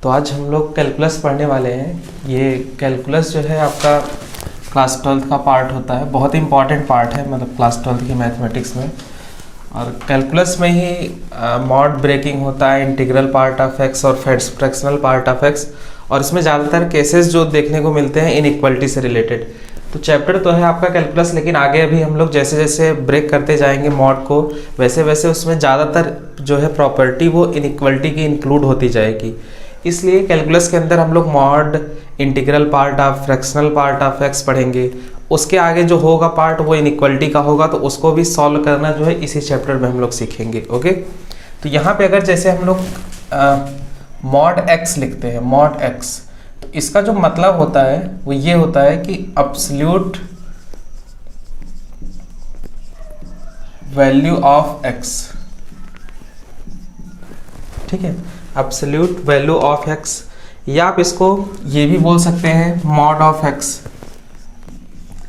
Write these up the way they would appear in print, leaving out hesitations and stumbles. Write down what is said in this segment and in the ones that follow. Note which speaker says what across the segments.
Speaker 1: तो आज हम लोग कैलकुलस पढ़ने वाले हैं। ये कैलकुलस जो है आपका क्लास 12th का पार्ट होता है, बहुत ही इंपॉर्टेंट पार्ट है मतलब क्लास 12th की मैथमेटिक्स में। और कैलकुलस में ही मॉड ब्रेकिंग होता है, इंटीग्रल पार्ट ऑफ एक्स और फ्रैक्शनल पार्ट ऑफ एक्स, और इसमें ज़्यादातर केसेस जो देखने को मिलते हैं इनइक्वालिटी से रिलेटेड। तो चैप्टर तो है आपका कैलकुलस, लेकिन आगे अभी हम लोग जैसे जैसे ब्रेक करते जाएंगे मॉड को, वैसे वैसे उसमें ज़्यादातर जो है प्रॉपर्टी वो इनइक्वालिटी की इंक्लूड होती जाएगी। इसलिए कैलकुलस के अंदर हम लोग mod, integral part of, fractional part of x पढ़ेंगे। उसके आगे जो होगा पार्ट वो इनइक्वालिटी का होगा, तो उसको भी सॉल्व करना जो है इसी चैप्टर में हम लोग सीखेंगे। ओके, तो यहाँ पे अगर जैसे हम लोग मॉड एक्स लिखते हैं, मॉड एक्स, तो इसका जो मतलब होता है वो ये होता है कि एब्सोल्यूट वैल्यू ऑफ एक्स। ठीक है, एब्सोल्यूट वैल्यू ऑफ एक्स, या आप इसको ये भी बोल सकते हैं मॉड ऑफ एक्स।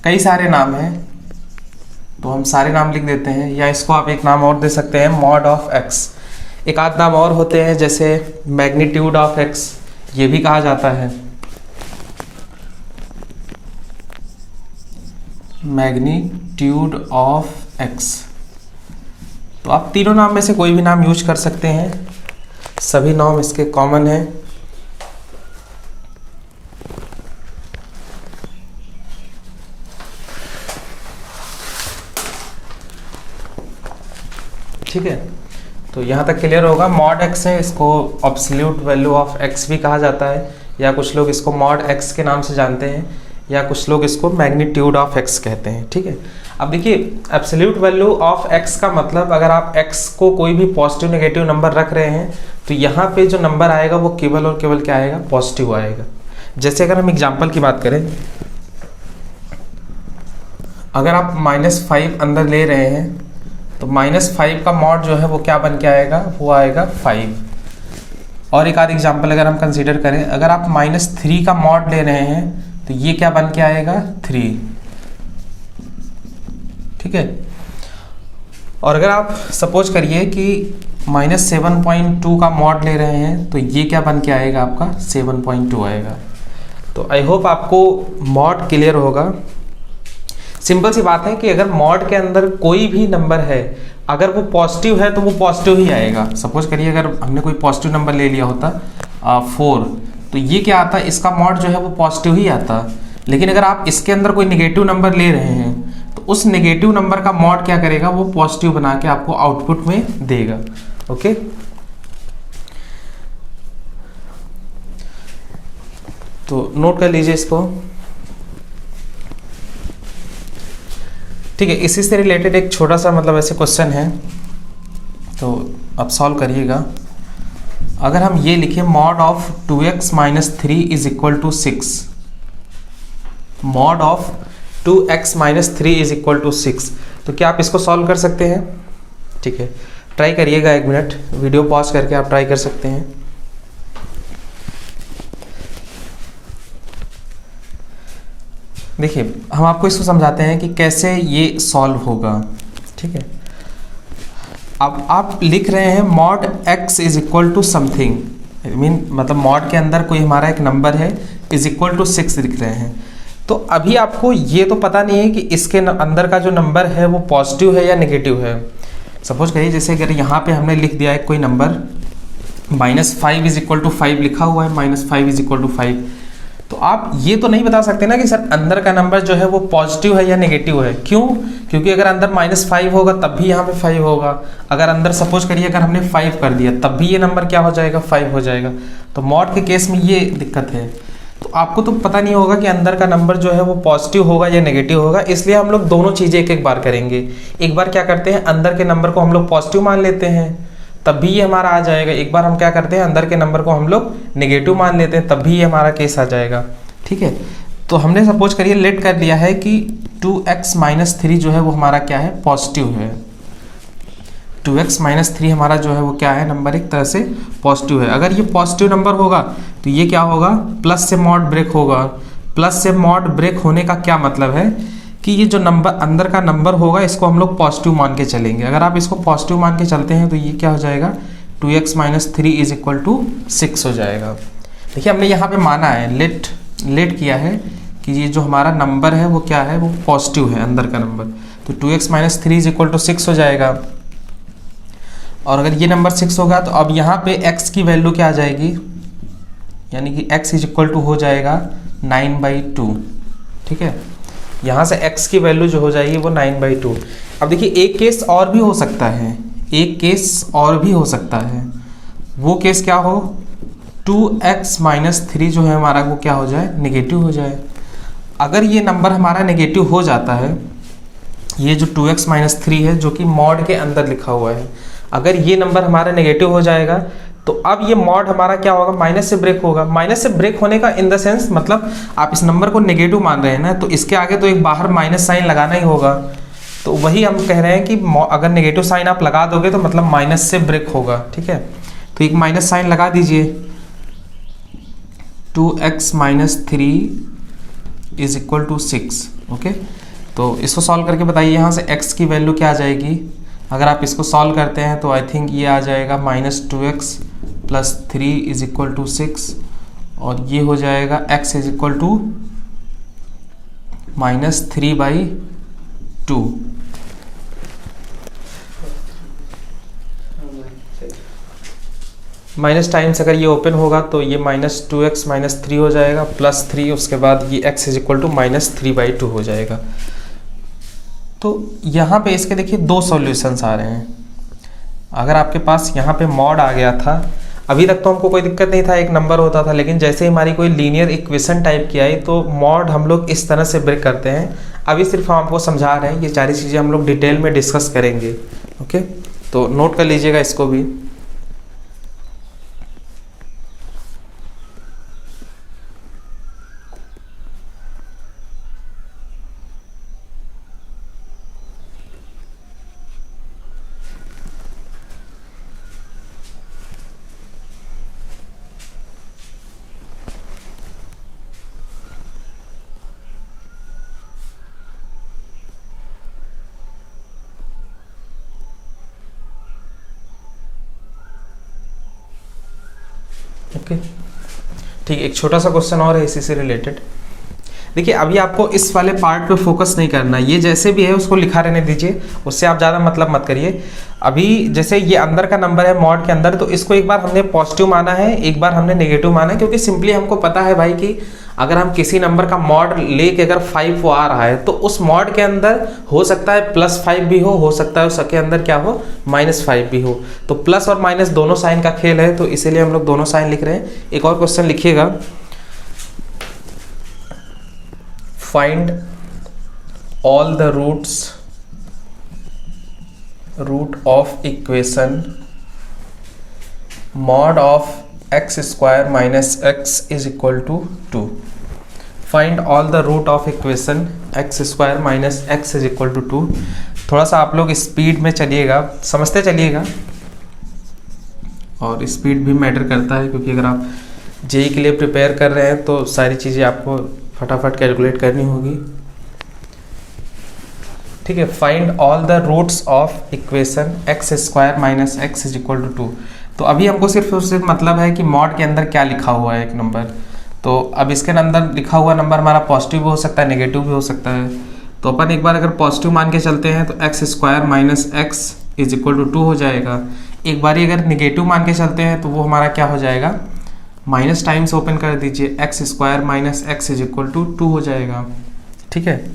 Speaker 1: कई सारे नाम हैं तो हम सारे नाम लिख देते हैं, या इसको आप एक नाम और दे सकते हैं मॉड ऑफ एक्स। एक आध नाम और होते हैं जैसे मैग्नीट्यूड ऑफ एक्स, ये भी कहा जाता है मैग्नीट्यूड ऑफ एक्स। तो आप तीनों नाम में से कोई भी नाम यूज कर सकते हैं, सभी नाम इसके कॉमन हैं। ठीक है, तो यहाँ तक क्लियर होगा। मॉड एक्स है, इसको एब्सोल्यूट वैल्यू ऑफ एक्स भी कहा जाता है, या कुछ लोग इसको मॉड एक्स के नाम से जानते हैं, या कुछ लोग इसको मैग्नीट्यूड ऑफ एक्स कहते हैं। ठीक है, अब देखिए एब्सोल्यूट वैल्यू ऑफ एक्स का मतलब, अगर आप एक्स को कोई भी पॉजिटिव नेगेटिव नंबर रख रहे हैं तो यहाँ पे जो नंबर आएगा वो केवल और केवल क्या आएगा, पॉजिटिव आएगा। जैसे अगर हम एग्जाम्पल की बात करें, अगर आप -5 अंदर ले रहे हैं तो -5 का मॉड जो है वो क्या बन के आएगा, वो आएगा 5। और एक आध एग्जाम्पल अगर हम कंसीडर करें, अगर आप -3 का मॉड ले रहे हैं तो ये क्या बन के आएगा, 3। ठीक है, और अगर आप सपोज करिए कि -7.2 का मॉड ले रहे हैं तो ये क्या बन के आएगा, आपका 7.2 आएगा। तो आई होप आपको मॉड क्लियर होगा। सिंपल सी बात है कि अगर मॉड के अंदर कोई भी नंबर है, अगर वो पॉजिटिव है तो वो पॉजिटिव ही आएगा। सपोज करिए अगर हमने कोई पॉजिटिव नंबर ले लिया होता 4, तो ये क्या आता, इसका मॉड जो है वो पॉजिटिव ही आता। लेकिन अगर आप इसके अंदर कोई नेगेटिव नंबर ले रहे हैं तो उस नेगेटिव नंबर का मॉड क्या करेगा, वो पॉजिटिव बना के आपको आउटपुट में देगा। ओके, तो नोट कर लीजिए इसको। ठीक है, इसी से रिलेटेड एक छोटा सा मतलब ऐसे क्वेश्चन है, तो अब सॉल्व करिएगा। अगर हम ये लिखें mod of 2x - 3 is equal to 6, mod of 2x - 3 is equal to 6, तो क्या आप इसको सॉल्व कर सकते हैं? ठीक है, ट्राई करिएगा, 1 मिनट वीडियो पॉज करके आप ट्राई कर सकते हैं। देखिए हम आपको इसको समझाते हैं कि कैसे ये सॉल्व होगा। ठीक है, अब आप लिख रहे हैं mod x is equal to something, मतलब मॉड के अंदर कोई हमारा एक नंबर है इज इक्वल टू 6 लिख रहे हैं। तो अभी आपको ये तो पता नहीं है कि इसके अंदर का जो नंबर है वो पॉजिटिव है या नेगेटिव है। सपोज करिए जैसे अगर यहाँ पे हमने लिख दिया है कोई नंबर -5 इज इक्वल टू 5 लिखा हुआ है, -5 इज इक्वल टू 5, तो आप ये तो नहीं बता सकते ना कि सर अंदर का नंबर जो है वो पॉजिटिव है या नेगेटिव है। क्यों? क्योंकि अगर अंदर -5 होगा तब भी यहाँ पे 5 होगा। अगर अंदर सपोज करिए अगर हमने 5 कर दिया तब भी ये नंबर क्या हो जाएगा, 5 हो जाएगा। तो मॉड के केस में ये दिक्कत है। तो आपको तो पता नहीं होगा कि अंदर का नंबर जो है वो पॉजिटिव होगा या नेगेटिव होगा, इसलिए हम लोग दोनों चीज़ें एक एक बार करेंगे। एक बार क्या करते हैं, अंदर के नंबर को हम लोग पॉजिटिव मान लेते हैं, तब भी ये हमारा आ जाएगा। एक बार हम क्या करते हैं, अंदर के नंबर को हम लोग नेगेटिव मान लेते हैं, तब भी ये हमारा केस आ जाएगा। ठीक है, तो हमने सपोज करिए लेट कर लिया है कि 2x - 3 जो है वो हमारा क्या है, पॉजिटिव है। 2x - 3 हमारा जो है वो क्या है, नंबर एक तरह से पॉजिटिव है। अगर ये पॉजिटिव नंबर होगा तो ये क्या होगा, प्लस से मॉड ब्रेक होगा। प्लस से मॉड ब्रेक होने का क्या मतलब है कि ये जो नंबर अंदर का नंबर होगा इसको हम लोग पॉजिटिव मान के चलेंगे। अगर आप इसको पॉजिटिव मान के चलते हैं तो ये क्या हो जाएगा, 2x - 3 इज इक्वल टू 6 हो जाएगा। देखिए हमने यहाँ पे माना है, लेट किया है कि ये जो हमारा नंबर है वो क्या है, वो पॉजिटिव है अंदर का नंबर। तो 2x minus 3 is equal to 6 हो जाएगा। और अगर ये नंबर 6 होगा तो अब यहाँ पे x की वैल्यू क्या आ जाएगी, यानी कि x इज इक्वल टू हो जाएगा 9/2। ठीक है, यहाँ से x की वैल्यू जो हो जाएगी वो 9/2। अब देखिए एक केस और भी हो सकता है, एक केस और भी हो सकता है। वो केस क्या हो, 2x माइनस 3 जो है हमारा वो क्या हो जाए, नेगेटिव हो जाए। अगर ये नंबर हमारा नेगेटिव हो जाता है, ये जो 2x माइनस 3 है जो कि मॉड के अंदर लिखा हुआ है, अगर ये नंबर हमारा नेगेटिव हो जाएगा तो अब ये मॉड हमारा क्या होगा, माइनस से ब्रेक होगा। माइनस से ब्रेक होने का इन द सेंस मतलब आप इस नंबर को नेगेटिव मान रहे हैं ना, तो इसके आगे तो एक बाहर माइनस साइन लगाना ही होगा। तो वही हम कह रहे हैं कि अगर नेगेटिव साइन आप लगा दोगे तो मतलब माइनस से ब्रेक होगा। ठीक है, तो एक माइनस साइन लगा दीजिए। 2x minus 3 is equal to 6। Okay, तो इसको सॉल्व करके बताइए यहाँ से x की वैल्यू क्या आ जाएगी। अगर आप इसको सॉल्व करते हैं तो आई थिंक ये आ जाएगा -2x plus 3 is equal to 6, और ये हो जाएगा x is equal to -3/2। Minus times अगर ये ओपन होगा तो ये -2x माइनस 3 हो जाएगा प्लस 3, उसके बाद ये x इज इक्वल टू -3/2 हो जाएगा। तो यहाँ पे इसके देखिए दो सॉल्यूशंस आ रहे हैं। अगर आपके पास यहाँ पे मॉड आ गया था, अभी तक तो हमको कोई दिक्कत नहीं था, एक नंबर होता था, लेकिन जैसे ही हमारी कोई लीनियर इक्वेशन टाइप की आई तो मॉड हम लोग इस तरह से ब्रेक करते हैं। अभी सिर्फ हम आपको समझा रहे हैं, ये सारी चीज़ें हम लोग डिटेल में डिस्कस करेंगे। ओके, तो नोट कर लीजिएगा इसको भी। ओके ठीक, एक छोटा सा क्वेश्चन और है इसी से रिलेटेड। देखिए अभी आपको इस वाले पार्ट पे फोकस नहीं करना, ये जैसे भी है उसको लिखा रहने दीजिए, उससे आप ज़्यादा मतलब मत करिए। अभी जैसे ये अंदर का नंबर है मॉड के अंदर, तो इसको एक बार हमने पॉजिटिव माना है, एक बार हमने नेगेटिव माना है, क्योंकि सिंपली हमको पता है भाई कि अगर हम किसी नंबर का मॉड लेके अगर 5 वो आ रहा है तो उस मॉड के अंदर हो सकता है +5 भी हो सकता है उसके अंदर क्या हो, -5 भी हो। तो प्लस और माइनस दोनों साइन का खेल है, तो इसीलिए हम लोग दोनों साइन लिख रहे हैं। एक और क्वेश्चन लिखिएगा, find all the root of equation mod of x² minus x is equal to 2। Find all the root of equation x² minus x is equal to 2। थोड़ा सा आप लोग स्पीड में चलिएगा, समझते चलिएगा, और स्पीड भी मैटर करता है, क्योंकि अगर आप जेई के लिए प्रिपेयर कर रहे हैं तो सारी चीज़ें आपको फटाफट कैलकुलेट करनी होगी। ठीक है, find all the roots of equation x² minus x is equal to 2। तो अभी हमको सिर्फ उससे मतलब है कि मॉड के अंदर क्या लिखा हुआ है एक नंबर, तो अब इसके अंदर लिखा हुआ नंबर हमारा पॉजिटिव भी हो सकता है, नेगेटिव भी हो सकता है। तो अपन एक बार अगर पॉजिटिव मान के चलते हैं तो x² minus x is equal to 2 हो जाएगा। एक बार अगर नेगेटिव मान के चलते हैं तो वो हमारा क्या हो जाएगा, माइनस टाइम्स ओपन कर दीजिए, x² minus x is equal to 2 हो जाएगा। ठीक है,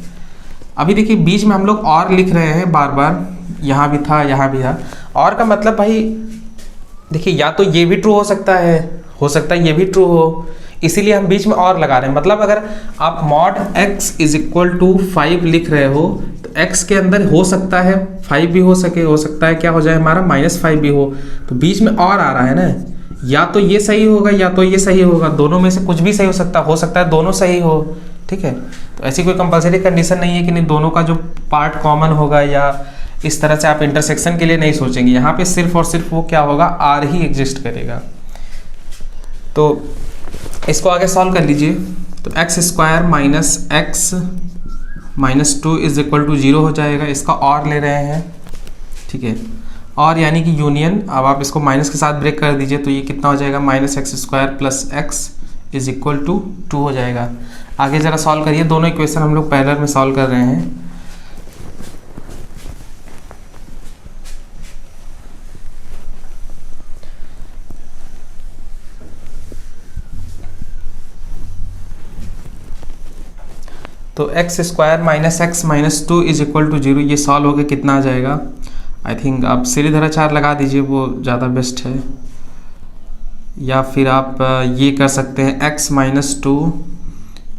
Speaker 1: अभी देखिए बीच में हम लोग और लिख रहे हैं बार बार, यहाँ भी था यहाँ भी था, और का मतलब भाई देखिए या तो ये भी ट्रू हो सकता है ये भी ट्रू हो, इसीलिए हम बीच में और लगा रहे हैं। मतलब अगर आप mod x is equal to 5 लिख रहे हो तो x के अंदर हो सकता है 5 भी हो सकता है क्या हो जाए हमारा -5 भी हो, तो बीच में और आ रहा है ना, या तो ये सही होगा या तो ये सही होगा, दोनों में से कुछ भी सही हो सकता है दोनों सही हो। ठीक है, तो ऐसी कोई कंपलसरी कंडीशन नहीं है कि नहीं दोनों का जो पार्ट कॉमन होगा, या इस तरह से आप इंटरसेक्शन के लिए नहीं सोचेंगे। यहाँ पे सिर्फ और सिर्फ वो क्या होगा, आर ही एग्जिस्ट करेगा। तो इसको आगे सॉल्व कर लीजिए, तो x² minus x minus 2 is equal to 0 हो जाएगा। इसका और ले रहे हैं, ठीक है, और यानी कि यूनियन। अब आप इसको माइनस के साथ ब्रेक कर दीजिए तो ये कितना हो जाएगा, -x² plus x is equal to 2 हो जाएगा। आगे ज़रा सॉल्व करिए, दोनों इक्वेशन हम लोग पैरेलल में सॉल्व कर रहे हैं। तो x square minus x minus 2 is equal to 0, ये सॉल्व होकर कितना आ जाएगा? आई थिंक आप सीढ़ीधराचार लगा दीजिए, वो ज़्यादा बेस्ट है, या फिर आप ये कर सकते हैं x minus 2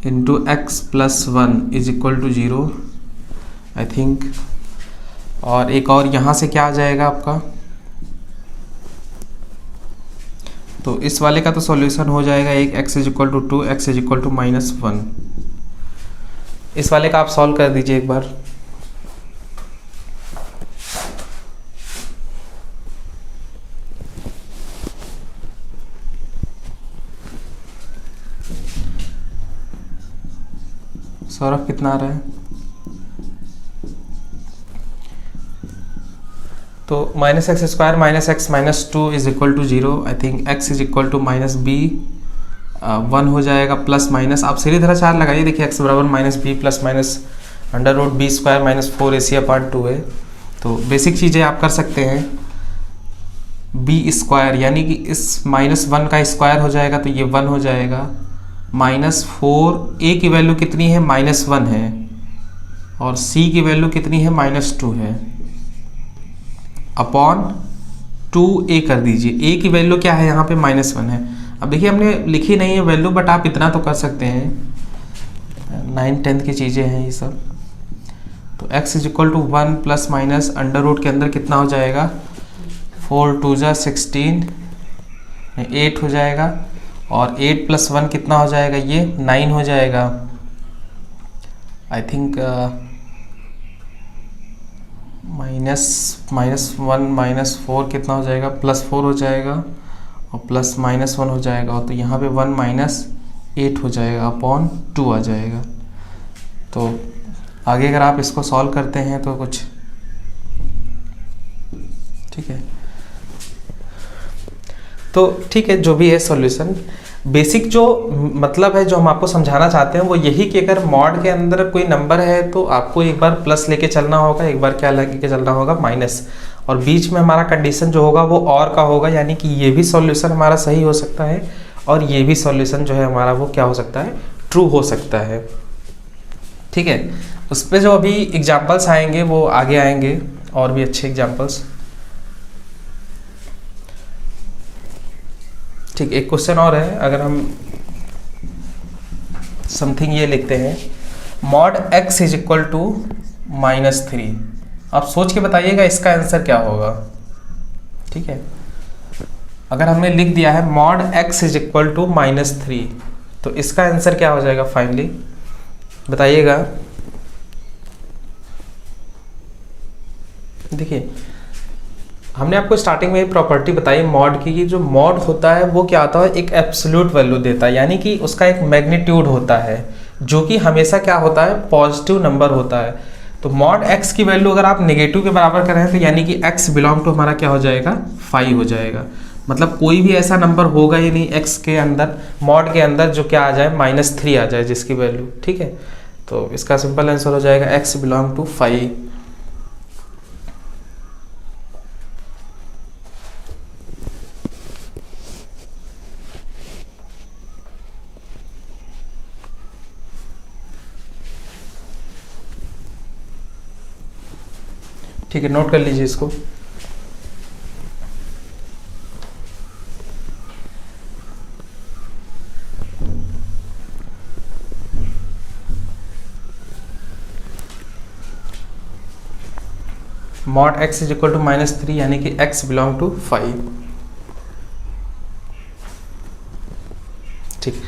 Speaker 1: into x plus 1 is equal to 0 I think. और एक और यहाँ से क्या आ जाएगा आपका, तो इस वाले का तो सॉल्यूशन हो जाएगा, एक x is equal to 2, x is equal to minus 1। इस वाले का आप सॉल्व कर दीजिए एक बार। सौरभ कितना आ रहा है? तो minus x square minus x minus 2 is equal to 0 I think. X is equal to minus b 1 हो जाएगा, प्लस माइनस आप सीढ़ीधराचार लगाइए, देखिए एक्स बराबर minus b plus minus under root b square minus 4ac/2 है। तो बेसिक चीज़ें आप कर सकते हैं, बी स्क्वायर यानी कि इस माइनस 1 का स्क्वायर हो जाएगा तो ये 1 हो जाएगा, माइनस 4 ए की वैल्यू कितनी है? माइनस 1 है, और सी की वैल्यू कितनी है? माइनस 2 है, अपॉन 2a कर दीजिए। a की वैल्यू क्या है यहाँ पे? माइनस 1 है। अब देखिए हमने लिखी नहीं है वैल्यू, बट आप इतना तो कर सकते हैं, 9th-10th की चीज़ें हैं ये सब। तो x is equal to 1 plus minus under root के अंदर कितना हो जाएगा? 4 2 जा 16, 8 हो जाएगा, और 8 प्लस 1 कितना हो जाएगा? ये 9 हो जाएगा आई थिंक। माइनस 1 माइनस 4 कितना हो जाएगा? प्लस 4 हो जाएगा, और प्लस माइनस 1 हो जाएगा, तो यहाँ पे 1 माइनस 8 हो जाएगा, अपॉन 2 आ जाएगा। तो आगे अगर आप इसको सॉल्व करते हैं तो कुछ ठीक है, तो ठीक है, जो भी है सॉल्यूशन बेसिक जो मतलब है जो हम आपको समझाना चाहते हैं वो यही कि अगर मॉड के अंदर कोई नंबर है तो आपको एक बार प्लस लेके चलना होगा, एक बार क्या लेके चलना होगा? माइनस, और बीच में हमारा कंडीशन जो होगा वो और का होगा, यानी कि ये भी सॉल्यूशन हमारा सही हो सकता है और ये भी सॉल्यूशन जो है हमारा वो क्या हो सकता है? ट्रू हो सकता है। ठीक है, उस पर जो अभी एग्जाम्पल्स आएंगे वो आगे आएंगे, और भी अच्छे एग्जाम्पल्स। ठीक, एक क्वेश्चन और है, अगर हम समथिंग ये लिखते हैं, mod x is equal to -3, आप सोच के बताइएगा इसका आंसर क्या होगा। ठीक है, अगर हमने लिख दिया है mod x is equal to -3, तो इसका आंसर क्या हो जाएगा फाइनली, बताइएगा। देखिए हमने आपको स्टार्टिंग में प्रॉपर्टी बताई मॉड की, कि जो मॉड होता है वो क्या होता है? एक एब्सोल्यूट वैल्यू देता है, यानी कि उसका एक मैग्नीट्यूड होता है जो कि हमेशा क्या होता है? पॉजिटिव नंबर होता है। तो मॉड x की वैल्यू अगर आप नेगेटिव के बराबर करें तो यानी कि x बिलोंग टू हमारा क्या हो जाएगा? 5 हो जाएगा। मतलब कोई भी ऐसा नंबर होगा ही नहीं x के अंदर, मॉड के अंदर, जो क्या आ जाए? -3 आ जाए जिसकी वैल्यू। ठीक है, तो इसका सिंपल आंसर हो जाएगा x बिलोंग टू 5। ठीक है, नोट कर लीजिए इसको। Mod x is equal to -3 यानी कि x बिलोंग टू 5। ठीक,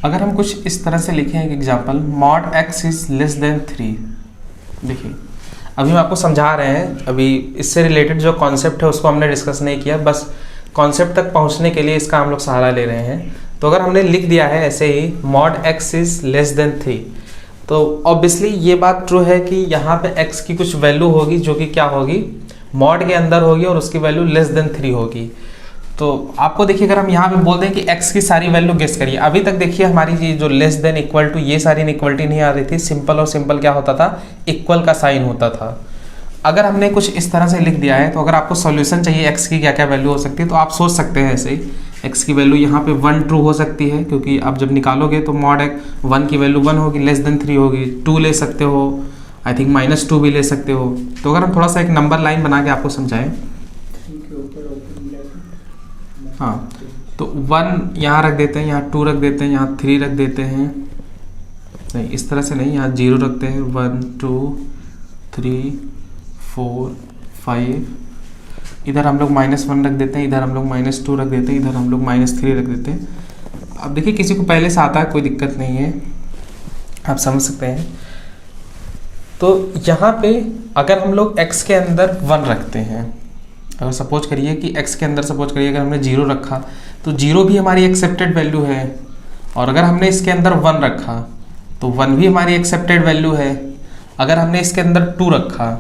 Speaker 1: अगर हम कुछ इस तरह से लिखें एक example, mod x is less than 3। देखिए अभी हम आपको समझा रहे हैं, अभी इससे रिलेटेड जो कॉन्सेप्ट है उसको हमने डिस्कस नहीं किया, बस कॉन्सेप्ट तक पहुंचने के लिए इसका हम लोग सहारा ले रहे हैं। तो अगर हमने लिख दिया है ऐसे ही mod x is less than 3, तो ऑब्वियसली ये बात ट्रू है कि यहाँ पे x की कुछ वैल्यू होगी जो कि क्या होगी? मॉड के अंदर होगी, और उसकी वैल्यू लेस देन 3 होगी। तो आपको देखिए अगर हम यहाँ पे बोल दें कि x की सारी वैल्यू गेस करिए, अभी तक देखिए हमारी ये जो लेस देन इक्वल टू ये सारी इनइक्वलिटी नहीं आ रही थी, सिंपल और सिंपल क्या होता था, इक्वल का साइन होता था। अगर हमने कुछ इस तरह से लिख दिया है, तो अगर आपको सॉल्यूशन चाहिए x की क्या क्या वैल्यू हो सकती है, तो आप सोच सकते हैं ऐसे ही, x की वैल्यू यहाँ पे 1 ट्रू हो सकती है, क्योंकि आप जब निकालोगे तो मॉड 1 की वैल्यू 1 होगी, लेस देन 3 होगी, 2 ले सकते हो, आई थिंक -2 भी ले सकते हो। तो अगर हम थोड़ा सा एक नंबर लाइन बना के आपको समझाएं, हाँ, तो 1 यहाँ रख देते हैं, यहाँ 2 रख देते हैं, यहाँ 3 रख देते हैं, नहीं इस तरह से नहीं, यहाँ 0 रखते हैं, 1 2 3 4 5, इधर हम लोग -1 रख देते हैं, इधर हम लोग -2 रख देते हैं, इधर हम लोग -3 रख देते हैं। अब देखिए किसी को पहले से आता है, कोई दिक्कत नहीं है, आप समझ सकते हैं। तो यहाँ पे अगर हम लोग x के अंदर 1 रखते हैं, अगर सपोज करिए कि x के अंदर सपोज करिए अगर हमने 0 रखा, तो 0 भी हमारी एक्सेप्टेड वैल्यू है, और अगर हमने इसके अंदर 1 रखा तो 1 भी हमारी एक्सेप्टेड वैल्यू है। अगर हमने इसके अंदर 2 रखा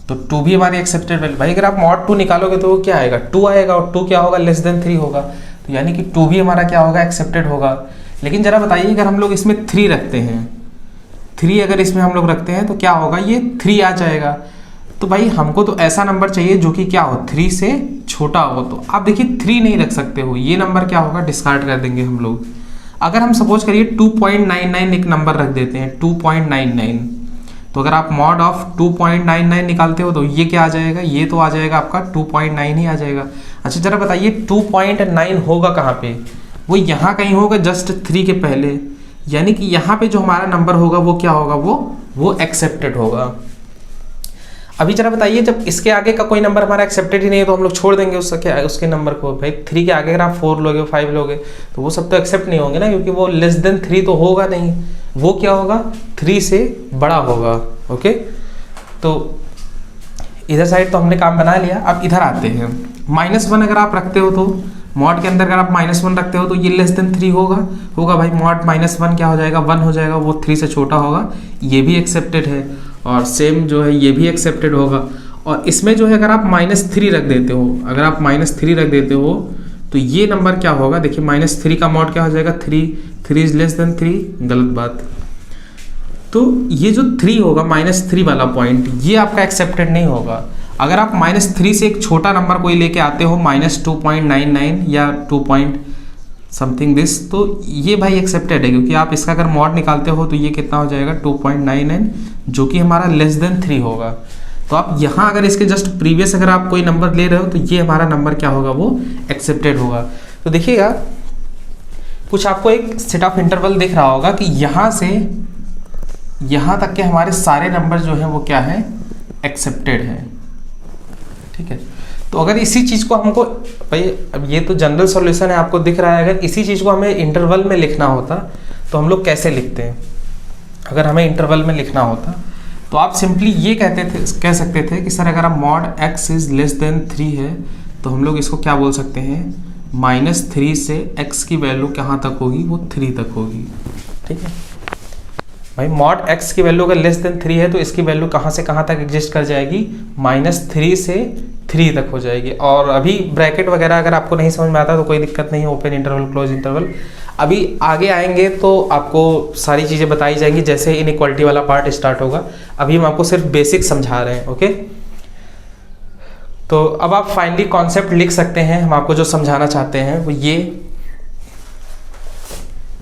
Speaker 1: तो 2 भी हमारी एक्सेप्टेड वैल्यू। भाई अगर आप मॉड 2 निकालोगे तो वो क्या आएगा, 2 आएगा, और 2 क्या होगा, लेस देन 3 होगा, तो यानी कि 2 भी हमारा क्या होगा, एक्सेप्टेड होगा। लेकिन जरा बताइए अगर हम लोग इसमें 3 रखते हैं, 3 अगर इसमें हम लोग रखते हैं तो क्या होगा, ये 3 आ जाएगा। तो भाई हमको तो ऐसा नंबर चाहिए जो कि क्या हो, 3 से छोटा हो। तो आप देखिए 3 नहीं रख सकते हो, ये नंबर क्या होगा, डिस्कार्ड कर देंगे हम लोग। अगर हम सपोज करिए 2.99 एक नंबर रख देते हैं, 2.99, तो अगर आप मॉड ऑफ 2.99 निकालते हो तो ये क्या आ जाएगा, ये तो आ जाएगा आपका 2.9 ही आ जाएगा। अच्छा जरा बताइए 2.9 होगा कहाँ पे, वो यहाँ कहीं होगा जस्ट 3 के पहले, यानी कि यहाँ पे जो हमारा नंबर होगा वो क्या होगा, वो एक्सेप्टेड होगा। अभी जरा बताइए जब इसके आगे का कोई नंबर हमारा एक्सेप्टेड ही नहीं है तो हम लोग छोड़ देंगे उसके नंबर को। भाई 3 के आगे अगर आप 4 लोगे, 5 लोगे, तो वो सब तो एक्सेप्ट नहीं होंगे ना, क्योंकि वो लेस देन 3 तो होगा नहीं, वो क्या होगा, 3 से बड़ा होगा। ओके, तो इधर साइड तो हमने काम बना लिया। अब इधर आते हैं, -1 अगर आप रखते हो तो मॉड के अंदर अगर आप -1 रखते हो तो ये लेस देन 3 होगा भाई, मॉड -1 क्या हो जाएगा, 1 हो जाएगा, वो 3 से छोटा होगा, ये भी एक्सेप्टेड है, और सेम जो है ये भी एक्सेप्टेड होगा। और इसमें जो है अगर आप -3 रख देते हो, अगर आप -3 रख देते हो तो ये नंबर क्या होगा, देखिए -3 का मॉड क्या हो जाएगा, 3 इज लेस देन 3, गलत बात। तो ये जो 3 होगा, -3 वाला पॉइंट, ये आपका एक्सेप्टेड नहीं होगा। अगर आप -3 से एक छोटा नंबर कोई लेके आते हो, -2.99 या 2 पॉइंट समथिंग दिस, तो ये भाई एक्सेप्टेड है, क्योंकि आप इसका अगर मॉड निकालते हो तो ये कितना हो जाएगा, 2.99, जो कि हमारा लेस देन 3 होगा। तो आप यहाँ अगर इसके जस्ट प्रीवियस अगर आप कोई नंबर ले रहे हो तो ये हमारा नंबर क्या होगा, वो एक्सेप्टेड होगा। तो देखिएगा कुछ आपको एक सेट ऑफ इंटरवल दिख रहा होगा कि यहाँ से यहाँ तक के हमारे सारे नंबर जो हैं वो क्या है, एक्सेप्टेड है। ठीक है, तो अगर इसी चीज़ को हमको, भाई अब ये तो जनरल सॉल्यूशन है आपको दिख रहा है, अगर इसी चीज़ को हमें इंटरवल में लिखना होता तो हम लोग कैसे लिखते हैं। अगर हमें इंटरवल में लिखना होता तो आप सिंपली ये कह सकते थे कि सर अगर आप mod x is less than 3 है तो हम लोग इसको क्या बोल सकते हैं, -3 से x की वैल्यू कहाँ तक होगी, वो 3 तक होगी। ठीक है भाई, मॉड x की वैल्यू अगर लेस देन 3 है तो इसकी वैल्यू कहाँ से कहाँ तक एग्जिस्ट कर जाएगी, -3 से 3 तक हो जाएगी। और अभी ब्रैकेट वगैरह अगर आपको नहीं समझ में आता तो कोई दिक्कत नहीं है, ओपन इंटरवल क्लोज इंटरवल अभी आगे आएंगे तो आपको सारी चीज़ें बताई जाएंगी जैसे इनइक्वालिटी वाला पार्ट स्टार्ट होगा। अभी हम आपको सिर्फ बेसिक समझा रहे हैं। ओके, तो अब आप फाइनली कॉन्सेप्ट लिख सकते हैं। हम आपको जो समझाना चाहते हैं वो ये,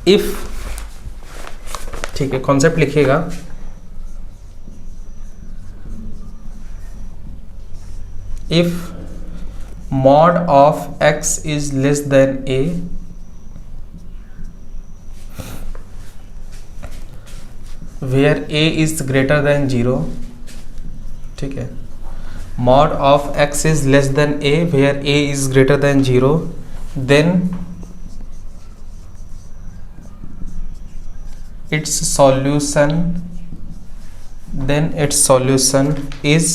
Speaker 1: इफ, ठीक है, कॉन्सेप्ट लिखिएगा, if mod of x is less than a where a is greater than 0, ठीक है, mod of x is less than a where a is greater than 0, then its solution is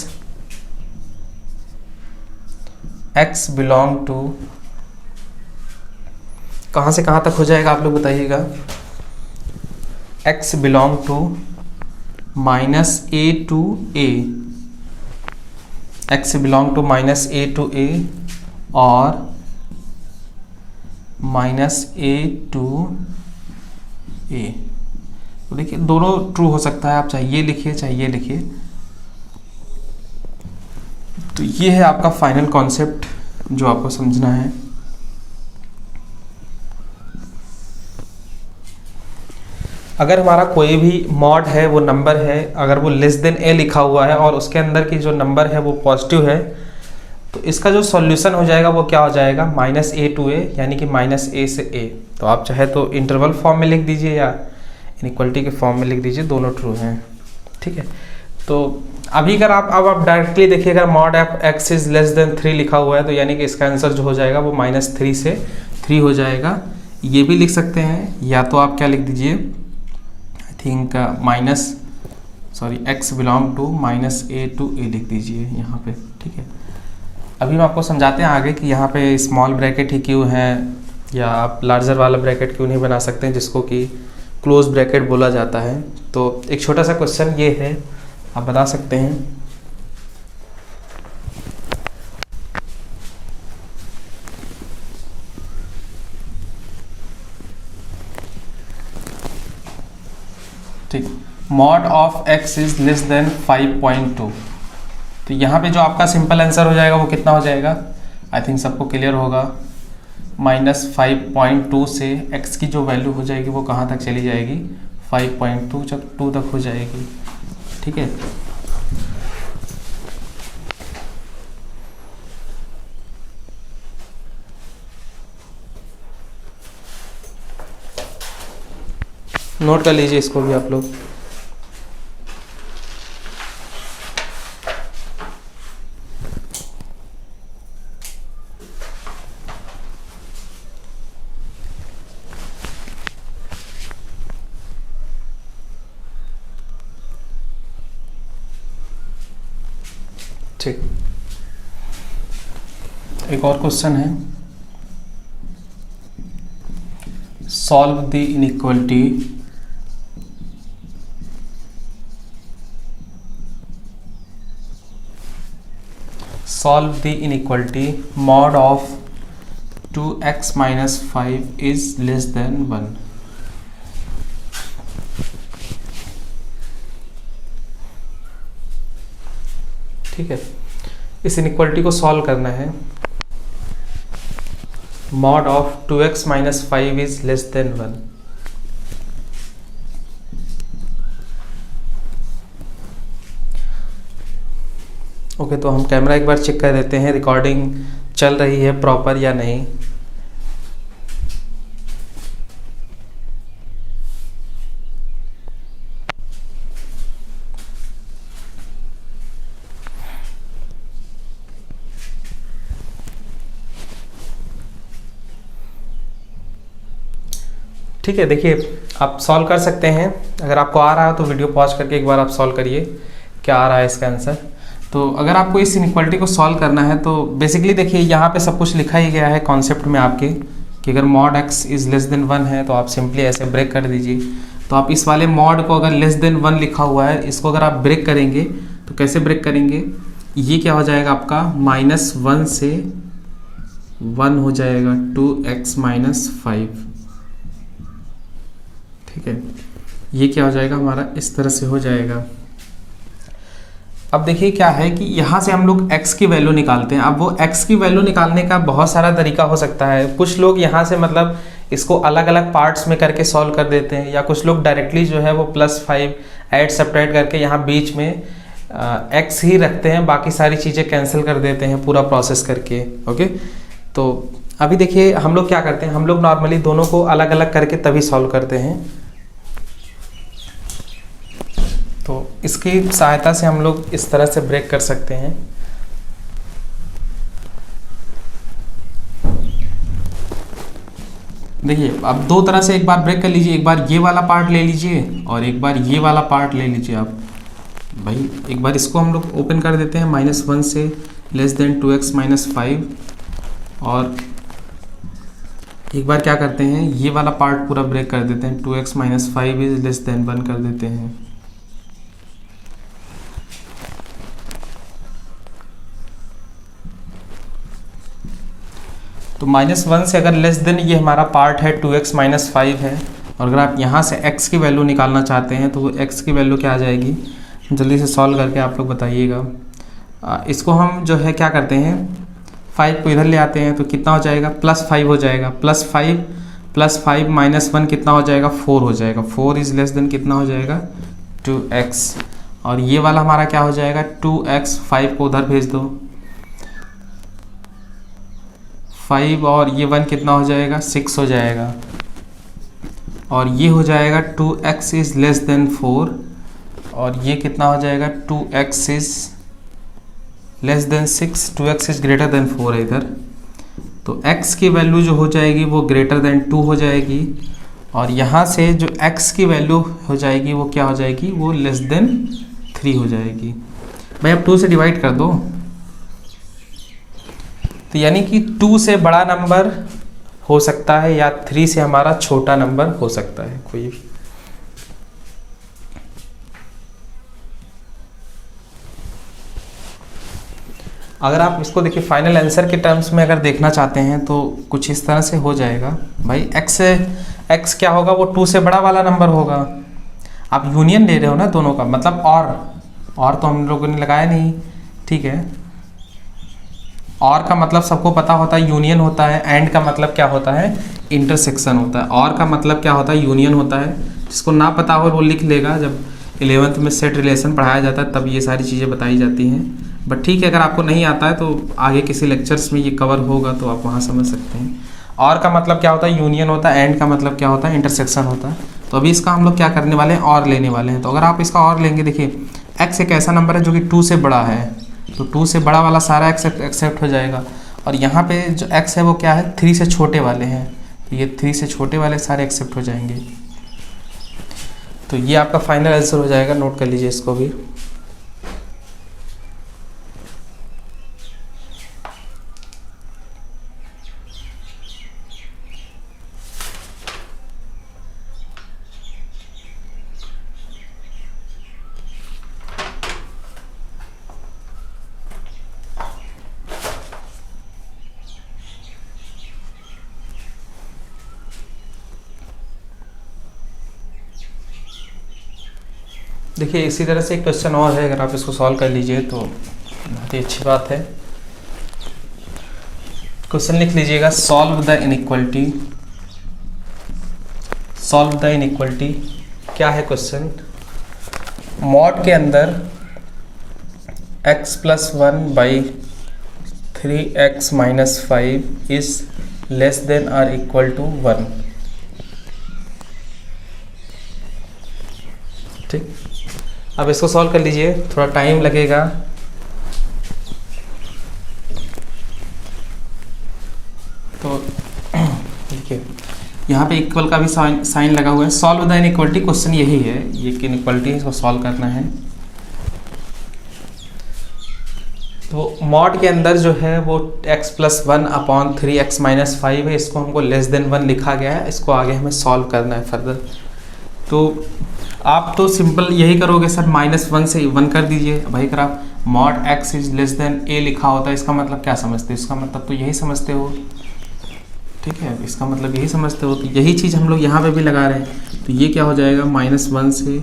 Speaker 1: x belong to, कहाँ से कहाँ तक हो जाएगा आप लोग बताइएगा, x belong to -a to a, x belong to -a to a, और माइनस ए टू ए। तो देखिए दोनों ट्रू हो सकता है, आप चाहे ये लिखिए चाहे ये लिखिए। तो ये है आपका फाइनल कॉन्सेप्ट जो आपको समझना है। अगर हमारा कोई भी मॉड है वो नंबर है, अगर वो लेस देन ए लिखा हुआ है और उसके अंदर की जो नंबर है वो पॉजिटिव है, तो इसका जो सॉल्यूशन हो जाएगा वो क्या हो जाएगा, माइनस ए टू ए, यानी कि माइनस ए से ए। तो आप चाहे तो इंटरवल फॉर्म में लिख दीजिए या इनइक्वलिटी के फॉर्म में लिख दीजिए, दोनों ट्रू हैं। ठीक है, तो अभी अगर आप डायरेक्टली देखिए, अगर mod F x is less than 3 लिखा हुआ है तो यानी कि इसका आंसर जो हो जाएगा वो -3 से 3 हो जाएगा। ये भी लिख सकते हैं, या तो आप क्या लिख दीजिए, I think x belong to -a to a लिख दीजिए यहाँ पे। ठीक है, अभी हम आपको समझाते हैं आगे कि यहाँ पे स्मॉल ब्रैकेट ही क्यों है, या आप लार्जर वाला ब्रैकेट क्यों नहीं बना सकते हैं जिसको कि क्लोज ब्रैकेट बोला जाता है। तो एक छोटा सा क्वेश्चन ये है, आप बता सकते हैं। ठीक, mod of x is less then 5.2। तो यहाँ पे जो आपका सिंपल आंसर हो जाएगा वो कितना हो जाएगा, आई थिंक सबको क्लियर होगा। -5.2 से x की जो वैल्यू हो जाएगी वो कहाँ तक चली जाएगी, 5.2 तक हो जाएगी। ठीक है, नोट कर लीजिए इसको भी आप लोग। ठीक, एक और क्वेश्चन है, solve the inequality mod of 2x minus 5 is less than 1। ठीक है, इस इनइक्वालिटी को सॉल्व करना है। mod of 2x minus 5 is less than 1। Okay, तो हम कैमरा एक बार चेक कर देते हैं, रिकॉर्डिंग चल रही है प्रॉपर या नहीं। ठीक है, देखिए आप सॉल्व कर सकते हैं। अगर आपको आ रहा है तो वीडियो पॉज करके एक बार आप सॉल्व करिए क्या आ रहा है इसका आंसर। तो अगर आपको इस इनइक्वालिटी को सॉल्व करना है तो बेसिकली देखिए यहाँ पे सब कुछ लिखा ही गया है कॉन्सेप्ट में आपके, कि अगर mod x is less than 1 है तो आप सिंपली ऐसे ब्रेक कर दीजिए। तो आप इस वाले मॉड को, अगर लेस देन 1 लिखा हुआ है, इसको अगर आप ब्रेक करेंगे तो कैसे ब्रेक करेंगे, ये क्या हो जाएगा आपका, -1 से 1 हो जाएगा 2x - 5। ठीक है, ये क्या हो जाएगा हमारा, इस तरह से हो जाएगा। अब देखिए क्या है कि यहाँ से हम लोग x की वैल्यू निकालते हैं। अब वो x की वैल्यू निकालने का बहुत सारा तरीका हो सकता है। कुछ लोग यहाँ से मतलब इसको अलग अलग पार्ट्स में करके सॉल्व कर देते हैं, या कुछ लोग डायरेक्टली जो है वो +5 ऐड सब्ट्रैक्ट करके यहाँ बीच में x ही रखते हैं, बाकी सारी चीज़ें कैंसिल कर देते हैं पूरा प्रोसेस करके। ओके, तो अभी देखिए हम लोग क्या करते हैं, हम लोग नॉर्मली दोनों को अलग अलग करके तभी सॉल्व करते हैं। तो इसकी सहायता से हम लोग इस तरह से ब्रेक कर सकते हैं। देखिए अब दो तरह से एक बार ब्रेक कर लीजिए, एक बार ये वाला पार्ट ले लीजिए और एक बार ये वाला पार्ट ले लीजिए। आप भाई एक बार इसको हम लोग ओपन कर देते हैं, -1 से लेस देन 2x - 5, और एक बार क्या करते हैं, ये वाला पार्ट पूरा ब्रेक कर देते हैं, 2x - 5 इज लेस देन 1 कर देते हैं। तो -1 से अगर लेस देन ये हमारा पार्ट है 2x - 5 है, और अगर आप यहाँ से x की वैल्यू निकालना चाहते हैं तो x की वैल्यू क्या आ जाएगी, जल्दी से सॉल्व करके आप लोग बताइएगा। इसको हम जो है क्या करते हैं, 5 को इधर ले आते हैं तो कितना हो जाएगा, +5 हो जाएगा। +5 + 5 - 1 कितना हो जाएगा, 4 हो जाएगा। 4 इज लेस देन कितना हो जाएगा, 2x। और ये वाला हमारा क्या हो जाएगा, 2x। 5 को उधर भेज दो, 5 और ये 1 कितना हो जाएगा, 6 हो जाएगा। और ये हो जाएगा 2x इज लेस देन 4, और ये कितना हो जाएगा, 2x is less then 6, 2x is greater than 4 है इधर। तो x की वैल्यू जो हो जाएगी वो ग्रेटर देन 2 हो जाएगी, और यहाँ से जो x की वैल्यू हो जाएगी वो क्या हो जाएगी, वो लेस देन 3 हो जाएगी। भाई अब 2 से डिवाइड कर दो, तो यानी कि 2 से बड़ा नंबर हो सकता है या 3 से हमारा छोटा नंबर हो सकता है कोई भी। अगर आप इसको देखिए फाइनल आंसर के टर्म्स में अगर देखना चाहते हैं तो कुछ इस तरह से हो जाएगा भाई, x क्या होगा, वो 2 से बड़ा वाला नंबर होगा। आप यूनियन ले रहे हो ना दोनों का, मतलब और तो हम लोगों ने लगाया नहीं, ठीक है। और का मतलब सबको पता होता है यूनियन होता है, एंड का मतलब क्या होता है, इंटरसेक्शन होता है। और का मतलब क्या होता है, यूनियन होता है। जिसको ना पता हो वो लिख लेगा, जब 11th में सेट रिलेशन पढ़ाया जाता है तब ये सारी चीज़ें बताई जाती हैं। बट ठीक है, अगर आपको नहीं आता है तो आगे किसी लेक्चर्स में ये कवर होगा तो आप वहाँ समझ सकते हैं। और का मतलब क्या होता है, यूनियन होता है। एंड का मतलब क्या होता है, इंटरसेक्शन होता है। तो अभी इसका हम लोग क्या करने वाले हैं, और लेने वाले हैं। तो अगर आप इसका और लेंगे, देखिए x एक ऐसा नंबर है जो कि 2 से बड़ा है, तो 2 से बड़ा वाला सारा एक्सेप्ट हो जाएगा। और यहाँ पे जो x है वो क्या है, 3 से छोटे वाले हैं, तो ये 3 से छोटे वाले सारे एक्सेप्ट हो जाएंगे। तो ये आपका फाइनल आंसर हो जाएगा, नोट कर लीजिए इसको भी। देखिए इसी तरह से एक क्वेश्चन और है, अगर आप इसको सॉल्व कर लीजिए तो बहुत ही अच्छी बात है। क्वेश्चन लिख लीजिएगा, solve the inequality. Solve the inequality क्या है क्वेश्चन, मॉड के अंदर x + 1 / 3x - 5 is less then और इक्वल टू 1। ठीक, अब इसको सॉल्व कर लीजिए, थोड़ा टाइम लगेगा। तो देखिए यहाँ पे इक्वल का भी साइन लगा हुआ है। सॉल्व द इनइक्वालिटी क्वेश्चन यही है, ये कि इनइक्वालिटी है, इसको सॉल्व करना है। तो मॉड के अंदर जो है वो x + 1 / 3x - 5 है, इसको हमको लेस देन 1 लिखा गया है। इसको आगे हमें सॉल्व करना है फर्दर। तो आप तो सिंपल यही करोगे सर, -1 से 1 कर दीजिए। भाई अगर आप mod x is less then a लिखा होता है, इसका मतलब क्या समझते हो, इसका मतलब तो यही समझते हो, ठीक है, इसका मतलब यही समझते हो। तो यही चीज़ हम लोग यहाँ पे भी लगा रहे हैं। तो ये क्या हो जाएगा, -1 से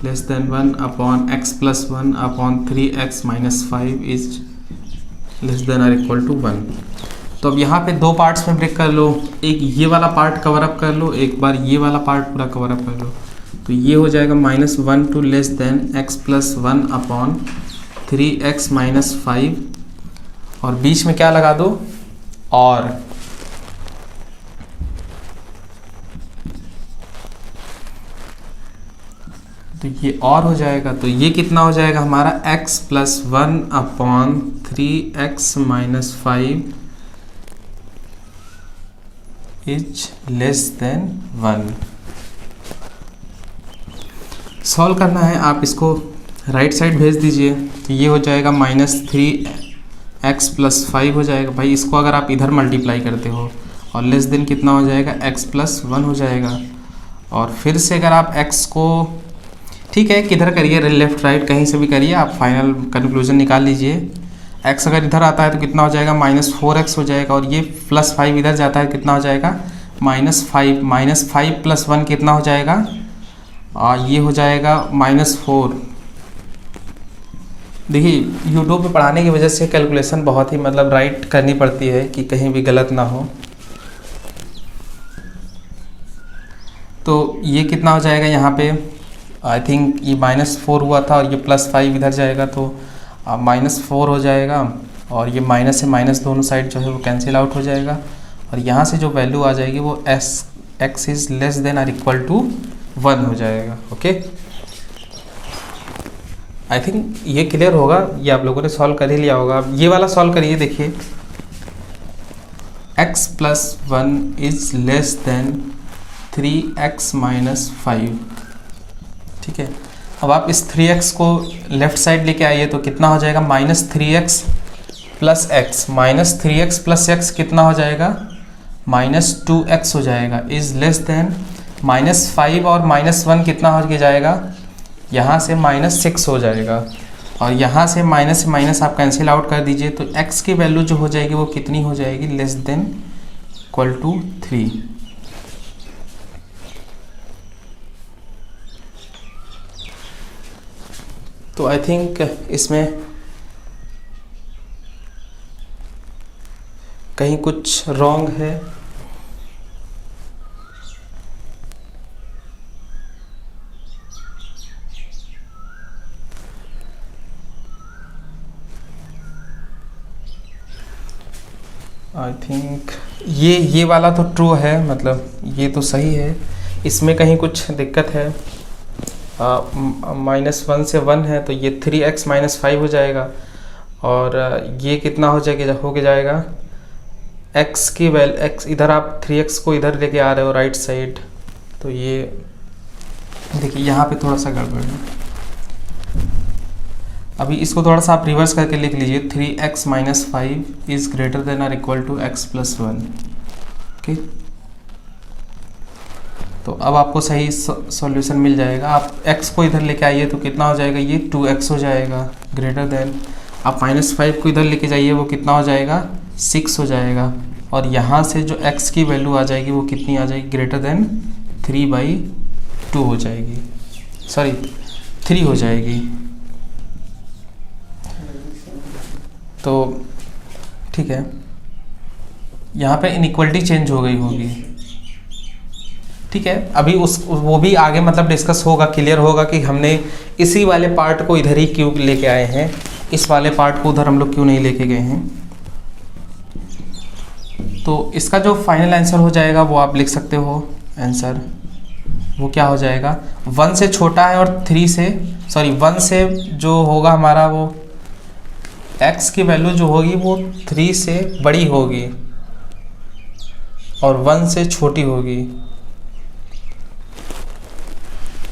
Speaker 1: less than 1 / x + 1 / 3x - 5 is less then और इक्वल टू 1। तो अब यहाँ पे दो पार्ट्स में ब्रेक कर लो, एक ये वाला पार्ट कवर अप कर लो, एक बार ये वाला पार्ट पूरा कवर अप कर लो। तो ये हो जाएगा -1 to less than x + 1 / 3x - 5, और बीच में क्या लगा दो, और तो ये और हो जाएगा। तो ये कितना हो जाएगा हमारा, x + 1 / 3x - 5 is less then 1। Solve करना है, आप इसको राइट साइड भेज दीजिए। तो ये हो जाएगा -3x + 5 हो जाएगा। भाई इसको अगर आप इधर मल्टीप्लाई करते हो, और लेस देन कितना हो जाएगा, x + 1 हो जाएगा। और फिर से अगर आप x को, ठीक है, किधर करिए, लेफ्ट राइट कहीं से भी करिए, आप फाइनल कंक्लूजन निकाल लीजिए। x अगर इधर आता है तो कितना हो जाएगा -4x हो जाएगा, और ये +5 इधर जाता है कितना हो जाएगा -5, -5 + 1 कितना हो जाएगा, ये हो जाएगा -4। देखिए यूट्यूब पे पढ़ाने की वजह से कैलकुलेशन बहुत ही मतलब राइट करनी पड़ती है कि कहीं भी गलत ना हो। तो ये कितना हो जाएगा यहाँ पे, आई थिंक ये -4 हुआ था और ये +5 इधर जाएगा तो -4 हो जाएगा, और ये माइनस से माइनस दोनों साइड जो है वो कैंसिल आउट हो जाएगा, और यहाँ से जो वैल्यू आ जाएगी वो x इज़ लेस देन और इक्वल टू 1 हो जाएगा। ओके, आई थिंक ये क्लियर होगा, ये आप लोगों ने सॉल्व कर ही लिया होगा। अब ये वाला सॉल्व करिए, देखिए x + 1 is less than 3x - 5, ठीक है। अब आप इस 3x को लेफ्ट साइड लेके आइए तो कितना हो जाएगा -3x + x, -3x + x कितना हो जाएगा -2x हो जाएगा, इज़ लेस देन -5 और -1 कितना हो के जाएगा, यहाँ से -6 हो जाएगा, और यहाँ से माइनस आप कैंसिल आउट कर दीजिए तो x की वैल्यू जो हो जाएगी वो कितनी हो जाएगी, लेस देन इक्वल टू 3। तो आई थिंक इसमें कहीं कुछ रॉन्ग है। आई थिंक ये वाला तो ट्रू है, मतलब ये तो सही है, इसमें कहीं कुछ दिक्कत है। -1 से 1 है तो ये 3x - 5 हो जाएगा, और ये कितना हो जाएगा x की x इधर आप 3x को इधर लेके आ रहे हो राइट साइड, तो ये देखिए यहाँ पे थोड़ा सा गड़बड़ है। अभी इसको थोड़ा सा आप रिवर्स करके लिख लीजिए, 3x - 5 इज़ ग्रेटर देन और इक्वल टू x + 1। ओके, तो अब आपको सही सॉल्यूशन मिल जाएगा। आप x को इधर लेके आइए तो कितना हो जाएगा, ये 2x हो जाएगा ग्रेटर देन, आप -5 को इधर लेके जाइए वो कितना हो जाएगा 6 हो जाएगा, और यहाँ से जो x की वैल्यू आ जाएगी वो कितनी आ जाएगी, ग्रेटर देन 3/2 हो जाएगी, सॉरी 3 हो जाएगी। तो ठीक है, यहाँ पे इनइक्वलिटी चेंज हो गई होगी, ठीक है। अभी वो भी आगे मतलब डिस्कस होगा, क्लियर होगा कि हमने इसी वाले पार्ट को इधर ही क्यों लेके आए हैं, इस वाले पार्ट को उधर हम लोग क्यों नहीं लेके गए हैं। तो इसका जो फाइनल आंसर हो जाएगा वो आप लिख सकते हो, आंसर वो क्या हो जाएगा, 1 से छोटा है और 1 से जो होगा हमारा वो x की वैल्यू जो होगी वो 3 से बड़ी होगी और 1 से छोटी होगी,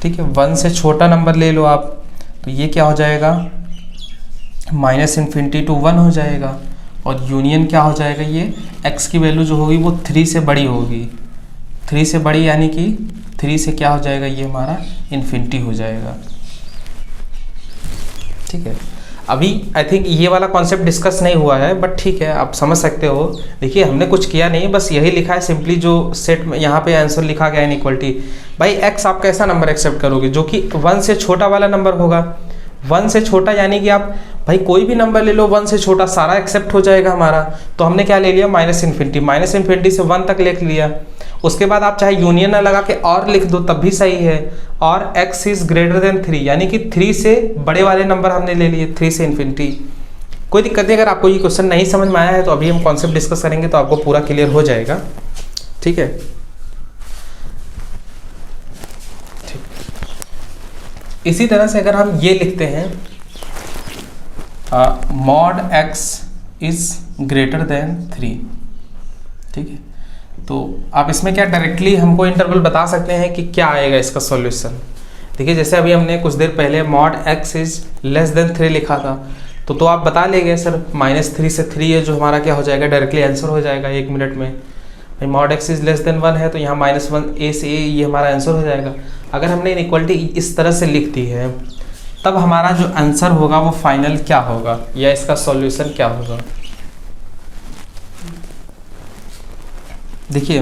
Speaker 1: ठीक है। 1 से छोटा नंबर ले लो आप, तो ये क्या हो जाएगा -∞ to 1 हो जाएगा, और यूनियन क्या हो जाएगा, ये x की वैल्यू जो होगी वो 3 से बड़ी होगी, 3 से बड़ी यानी कि 3 से क्या हो जाएगा, ये हमारा इन्फिनिटी हो जाएगा, ठीक है। अभी आई थिंक ये वाला कॉन्सेप्ट डिस्कस नहीं हुआ है, बट ठीक है आप समझ सकते हो। देखिए हमने कुछ किया नहीं, बस यही लिखा है सिंपली, जो सेट में यहाँ पे आंसर लिखा गया है इनइक्वलिटी। भाई x आप कैसा नंबर एक्सेप्ट करोगे, जो कि 1 से छोटा वाला नंबर होगा। 1 से छोटा यानी कि आप भाई कोई भी नंबर ले लो 1 से छोटा, सारा एक्सेप्ट हो जाएगा हमारा। तो हमने क्या ले लिया, -∞ से 1 तक लिख लिया। उसके बाद आप चाहे यूनियन ना लगा के और लिख दो तब भी सही है, और x इज ग्रेटर देन 3 यानी कि 3 से बड़े वाले नंबर हमने ले लिए, 3 से इन्फिनिटी। कोई दिक्कत नहीं, अगर आपको ये क्वेश्चन नहीं समझ में आया है तो अभी हम कॉन्सेप्ट डिस्कस करेंगे तो आपको पूरा क्लियर हो जाएगा, ठीक है। इसी तरह से अगर हम ये लिखते हैं mod x is greater than 3, ठीक है, तो आप इसमें क्या डायरेक्टली हमको इंटरवल बता सकते हैं कि क्या आएगा इसका सॉल्यूशन। देखिए जैसे अभी हमने कुछ देर पहले mod x is less than 3 लिखा था, तो आप बता लेंगे सर -3 से 3 है जो हमारा क्या हो जाएगा, डायरेक्टली आंसर हो जाएगा 1 मिनट में। भाई mod x is less then 1 है तो यहाँ -1 a से a ये हमारा आंसर हो जाएगा। अगर हमने इनइक्वालिटी इस तरह से लिख दी है तब हमारा जो आंसर होगा वो फाइनल क्या होगा या इसका सॉल्यूशन क्या होगा। देखिए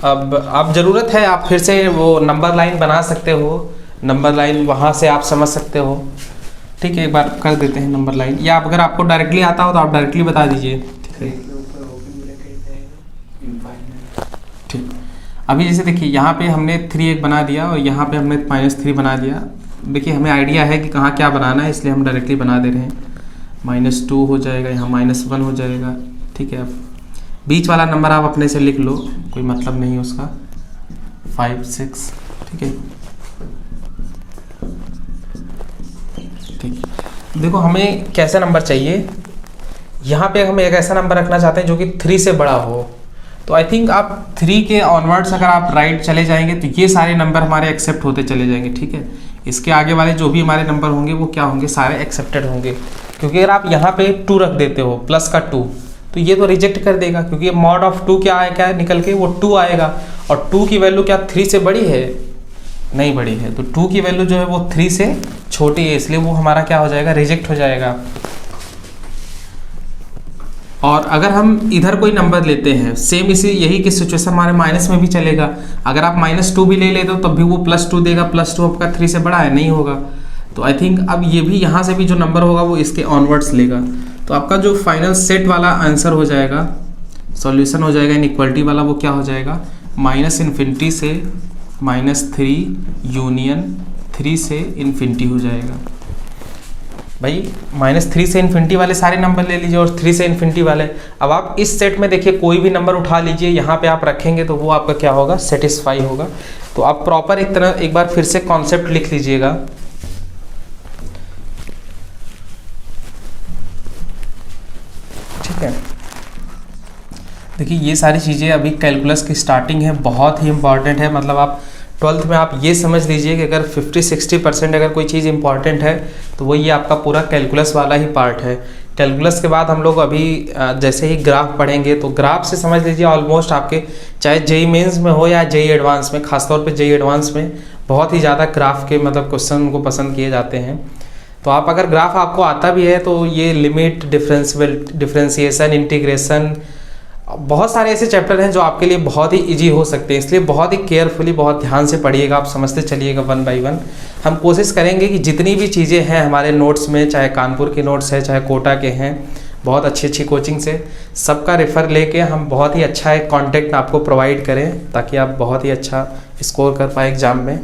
Speaker 1: अब ज़रूरत है आप फिर से वो नंबर लाइन बना सकते हो, नंबर लाइन वहाँ से आप समझ सकते हो। ठीक है, एक बार कर देते हैं नंबर लाइन, या अगर आपको डायरेक्टली आता हो तो आप डायरेक्टली बता दीजिए। ठीक है, ठीक। अभी जैसे देखिए यहाँ पे हमने 3 एक बना दिया और यहाँ पे हमने -3 बना दिया। देखिए हमें आइडिया है कि कहाँ क्या बनाना है, इसलिए हम डायरेक्टली बना दे रहे हैं। -2 हो जाएगा, यहाँ -1 हो जाएगा। ठीक है, अब बीच वाला नंबर आप अपने से लिख लो, कोई मतलब नहीं है उसका। 5 6। ठीक है, ठीक। देखो हमें कैसा नंबर चाहिए, यहाँ पे हम एक ऐसा नंबर रखना चाहते हैं जो कि 3 से बड़ा हो। तो आई थिंक आप 3 के ऑनवर्ड्स अगर आप राइट चले जाएंगे तो ये सारे नंबर हमारे एक्सेप्ट होते चले जाएंगे। ठीक है, इसके आगे वाले जो भी हमारे नंबर होंगे वो क्या होंगे, सारे एक्सेप्टेड होंगे। क्योंकि अगर आप यहाँ पे 2 रख देते हो, प्लस का 2, तो ये तो रिजेक्ट कर देगा, क्योंकि मॉड ऑफ 2 क्या आएगा, निकल के वो 2 आएगा। और 2 की वैल्यू क्या 3 से बड़ी है, नहीं बड़ी है। तो 2 की वैल्यू जो है वो 3 से छोटी है, इसलिए वो हमारा क्या हो जाएगा, रिजेक्ट हो जाएगा। और अगर हम इधर कोई नंबर लेते हैं, सेम इसी यही की सिचुएशन हमारे माइनस में भी चलेगा। अगर आप -2 भी ले लेते हो तब भी वो +2 देगा, +2 आपका 3 से बड़ा है, नहीं होगा। तो आई थिंक अब ये भी यहाँ से भी जो नंबर होगा वो इसके ऑनवर्ड्स लेगा। तो आपका जो फाइनल सेट वाला आंसर हो जाएगा, सॉल्यूशन हो जाएगा इनइक्वालिटी वाला, वो क्या हो जाएगा, -∞ से -3 यूनियन 3 से इन्फिनिटी हो जाएगा। भाई -3 से इन्फिनिटी वाले सारे नंबर ले लीजिए और 3 से इन्फिनिटी वाले। अब आप इस सेट में देखिए कोई भी नंबर उठा लीजिए, यहाँ पे आप रखेंगे तो वो आपका क्या होगा, सेटिस्फाई होगा। तो आप प्रॉपर एक बार फिर से कॉन्सेप्ट लिख लीजिएगा। ठीक है, देखिए ये सारी चीज़ें अभी कैलकुलस की स्टार्टिंग है, बहुत ही इंपॉर्टेंट है। मतलब आप 12th में आप ये समझ लीजिए कि अगर 50-60% अगर कोई चीज़ इंपॉर्टेंट है तो वो ये आपका पूरा कैलकुलस वाला ही पार्ट है। कैलकुलस के बाद हम लोग अभी जैसे ही ग्राफ पढ़ेंगे तो ग्राफ से समझ लीजिए ऑलमोस्ट आपके चाहे जेई मेंस में हो या जेई एडवांस में, खासतौर पे जेई एडवांस में बहुत ही ज़्यादा ग्राफ के मतलब क्वेश्चन को पसंद किए जाते हैं। तो आप अगर ग्राफ आपको आता भी है तो ये लिमिट, डिफरेंशिएशन, इंटीग्रेशन, बहुत सारे ऐसे चैप्टर हैं जो आपके लिए बहुत ही इजी हो सकते हैं। इसलिए बहुत ही केयरफुली, बहुत ध्यान से पढ़िएगा, आप समझते चलिएगा 1 बाय 1। हम कोशिश करेंगे कि जितनी भी चीज़ें हैं हमारे नोट्स में, चाहे कानपुर के नोट्स हैं चाहे कोटा के हैं, बहुत अच्छी अच्छी कोचिंग से सबका रेफ़र लेके हम बहुत ही अच्छा एक कॉन्टेक्ट आपको प्रोवाइड करें ताकि आप बहुत ही अच्छा स्कोर कर पाए एग्ज़ाम में।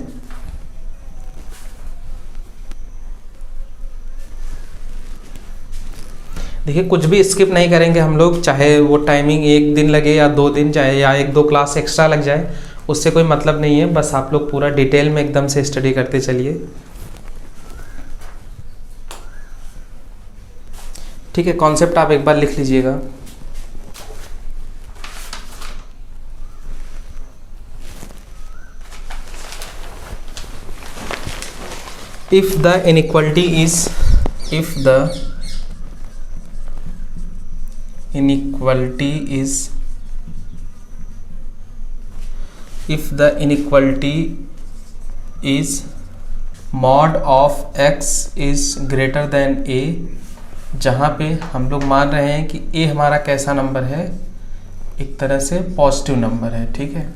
Speaker 1: देखिए कुछ भी स्किप नहीं करेंगे हम लोग, चाहे वो टाइमिंग 1 दिन लगे या 2 दिन, चाहे या 1-2 क्लास एक्स्ट्रा लग जाए, उससे कोई मतलब नहीं है। बस आप लोग पूरा डिटेल में एकदम से स्टडी करते चलिए। ठीक है, कॉन्सेप्ट आप एक बार लिख लीजिएगा। If the inequality is if the inequality is mod of x is greater than a, जहाँ पे हम लोग मान रहे हैं कि a हमारा कैसा नंबर है, एक तरह से पॉजिटिव नंबर है। ठीक है,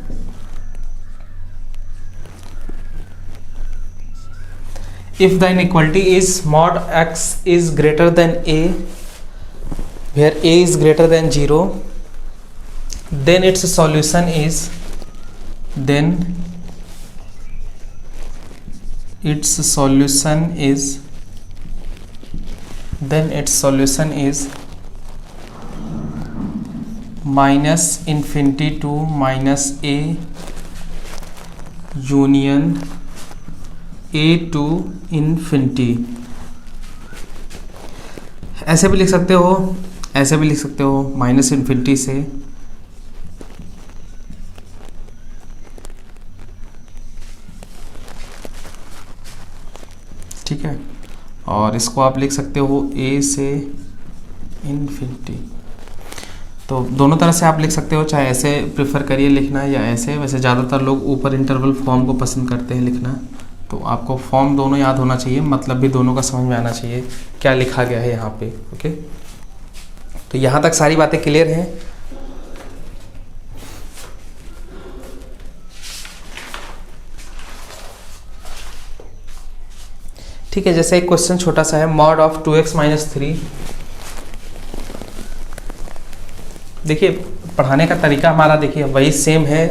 Speaker 1: if the inequality is mod x is greater than a, where a is greater than 0, then its solution is -∞ to -a union a to infinity। ऐसे भी लिख सकते हो, ऐसे भी लिख सकते हो, -∞ से ठीक है, और इसको आप लिख सकते हो a से इन्फिनिटी। तो दोनों तरह से आप लिख सकते हो, चाहे ऐसे प्रेफर करिए लिखना या ऐसे। वैसे ज़्यादातर लोग ऊपर इंटरवल फॉर्म को पसंद करते हैं लिखना, तो आपको फॉर्म दोनों याद होना चाहिए, मतलब भी दोनों का समझ में आना चाहिए क्या लिखा गया है यहाँ पे। ओके, तो यहाँ तक सारी बातें क्लियर हैं। ठीक है, जैसे एक क्वेश्चन छोटा सा है, मॉड ऑफ 2x माइनस 3। देखिए पढ़ाने का तरीका हमारा देखिए वही सेम है।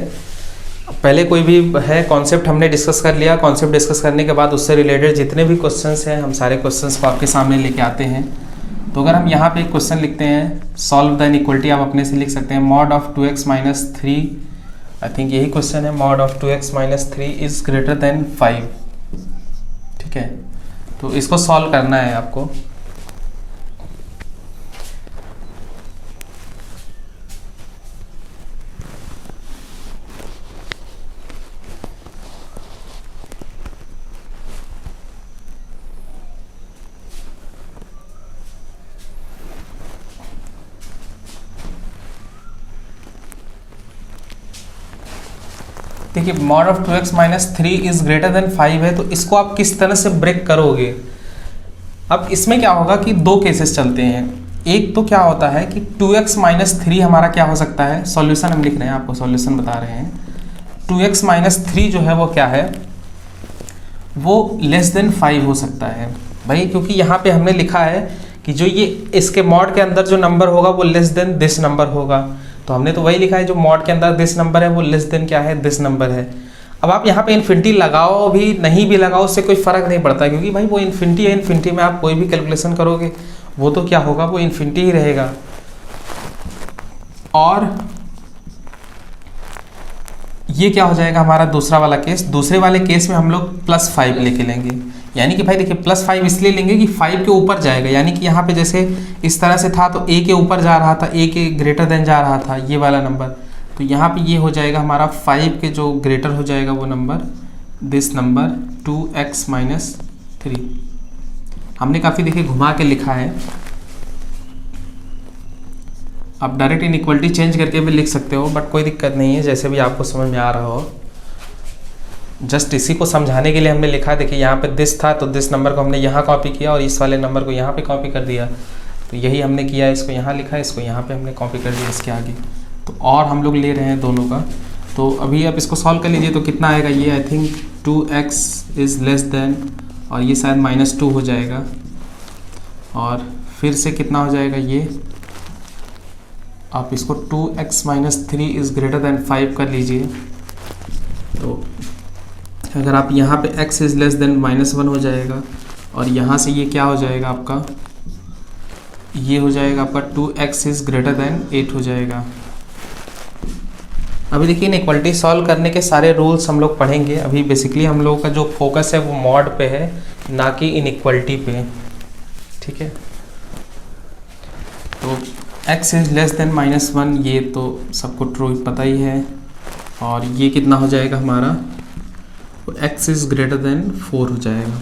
Speaker 1: पहले कोई भी है कॉन्सेप्ट हमने डिस्कस कर लिया, कॉन्सेप्ट डिस्कस करने के बाद उससे रिलेटेड जितने भी क्वेश्चंस हैं हम सारे क्वेश्चंस को आपके सामने लेके आते हैं। तो अगर हम यहाँ पे एक क्वेश्चन लिखते हैं, सॉल्व द इनइक्वलिटी, आप अपने से लिख सकते हैं mod of 2x minus 3। I think यही क्वेश्चन है, mod of 2x minus 3 is greater than 5। ठीक है, तो इसको सॉल्व करना है आपको। देखिए mod of 2x minus 3 is greater than 5 है, तो इसको आप किस तरह से ब्रेक करोगे। अब इसमें क्या होगा कि दो केसेस चलते हैं। एक तो क्या होता है कि 2x माइनस 3 हमारा क्या हो सकता है, सॉल्यूशन हम लिख रहे हैं, आपको सॉल्यूशन बता रहे हैं। 2x माइनस 3 जो है वो क्या है, वो लेस देन 5 हो सकता है भाई, क्योंकि यहाँ पे हमने लिखा है कि जो ये इसके मॉड के अंदर जो नंबर होगा वो लेस देन दिस नंबर होगा। तो हमने तो वही लिखा है, जो मॉड के अंदर दिस नंबर है वो लेस देन क्या है, दिस नंबर है। अब आप यहाँ पे इन्फिनिटी लगाओ भी नहीं भी लगाओ उससे कोई फर्क नहीं पड़ता, क्योंकि भाई वो इन्फिनिटी है, इन्फिनिटी में आप कोई भी कैलकुलेशन करोगे वो तो क्या होगा, वो इन्फिनिटी ही रहेगा। और ये क्या हो जाएगा हमारा दूसरा वाला केस। दूसरे वाले केस में हम लोग +5 लेके लेंगे, यानी कि भाई देखिए +5 इसलिए लेंगे कि 5 के ऊपर जाएगा, यानी कि यहाँ पे जैसे इस तरह से था तो a के ऊपर जा रहा था, a के ग्रेटर देन जा रहा था ये वाला नंबर, तो यहाँ पे ये हो जाएगा हमारा 5 के जो ग्रेटर हो जाएगा वो number, this number 2x minus 3। हमने काफ़ी देखिए घुमा के लिखा है, आप डायरेक्ट इनइक्वलिटी चेंज करके भी लिख सकते हो, बट कोई दिक्कत नहीं है, जैसे भी आपको समझ में आ रहा हो। जस्ट इसी को समझाने के लिए हमने लिखा। देखिए यहाँ पे दिस था तो दिस नंबर को हमने यहाँ कॉपी किया और इस वाले नंबर को यहाँ पे कॉपी कर दिया, तो यही हमने किया, इसको यहाँ लिखा, इसको यहाँ पे हमने कॉपी कर दिया इसके आगे। तो और हम लोग ले रहे हैं दोनों का, तो अभी आप इसको सॉल्व कर लीजिए। तो कितना आएगा ये, I think 2x is less than, और ये शायद -2 हो जाएगा, और फिर से कितना हो जाएगा ये, आप इसको 2x minus 3 is greater than 5 कर लीजिए। तो अगर आप यहाँ पे x इज़ लेस देन -1 हो जाएगा, और यहाँ से ये क्या हो जाएगा आपका, ये हो जाएगा आपका 2x इज़ ग्रेटर देन 8 हो जाएगा। अभी देखिए इनइक्वालिटी सॉल्व करने के सारे रूल्स हम लोग पढ़ेंगे। अभी बेसिकली हम लोगों का जो फोकस है वो मॉड पे है, ना कि इनइक्वालिटी पे। ठीक है, तो x इज़ लेस देन -1 ये तो सबको ट्रू पता ही है, और ये कितना हो जाएगा हमारा, तो x इज़ ग्रेटर देन 4 हो जाएगा।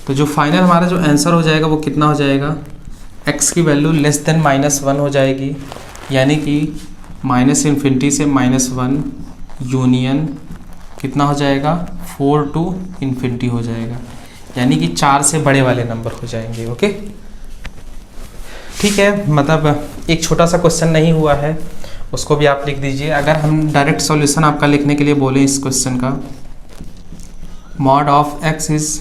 Speaker 1: तो जो फाइनल हमारा जो आंसर हो जाएगा वो कितना हो जाएगा, x की वैल्यू लेस देन -1 हो जाएगी, यानी कि -∞ से -1 यूनियन कितना हो जाएगा, 4 to ∞ हो जाएगा, यानी कि 4 से बड़े वाले नंबर हो जाएंगे। ओके, ठीक है, मतलब एक छोटा सा क्वेश्चन नहीं हुआ है, उसको भी आप लिख दीजिए। अगर हम डायरेक्ट सॉल्यूशन आपका लिखने के लिए बोले इस क्वेश्चन का, mod of x is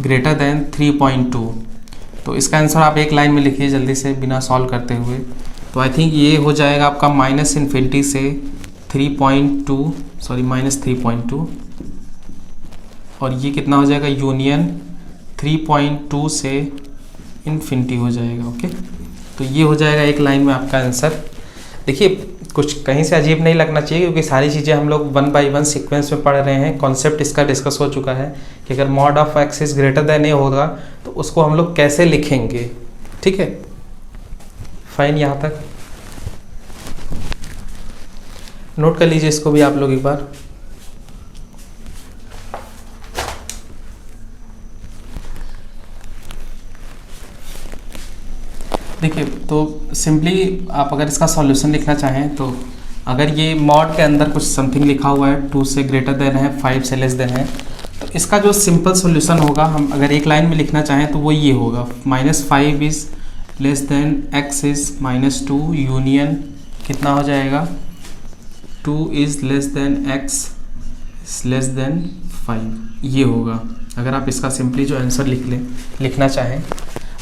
Speaker 1: greater than 3.2, तो इसका आंसर आप एक लाइन में लिखिए जल्दी से बिना सॉल्व करते हुए। तो आई थिंक ये हो जाएगा आपका -∞ से 3.2, सॉरी -3.2, और ये कितना हो जाएगा, यूनियन 3.2 से ∞ हो जाएगा। ओके, तो ये हो जाएगा एक लाइन में आपका आंसर। देखिए कुछ कहीं से अजीब नहीं लगना चाहिए, क्योंकि सारी चीज़ें हम लोग 1 by 1 सीक्वेंस में पढ़ रहे हैं। कॉन्सेप्ट इसका डिस्कस हो चुका है कि अगर mod of x is greater than a होगा तो उसको हम लोग कैसे लिखेंगे। ठीक है, फाइन, यहाँ तक नोट कर लीजिए इसको भी आप लोग एक बार। देखिए तो सिंपली आप अगर इसका सॉल्यूशन लिखना चाहें तो अगर ये मॉड के अंदर कुछ समथिंग लिखा हुआ है 2 से ग्रेटर देन है, 5 से लेस देन है, तो इसका जो सिंपल सॉल्यूशन होगा, हम अगर एक लाइन में लिखना चाहें तो वो ये होगा, -5 is less than x is -2 union कितना हो जाएगा, 2 is less than x is less than 5, ये होगा अगर आप इसका सिंपली जो आंसर लिखना चाहें।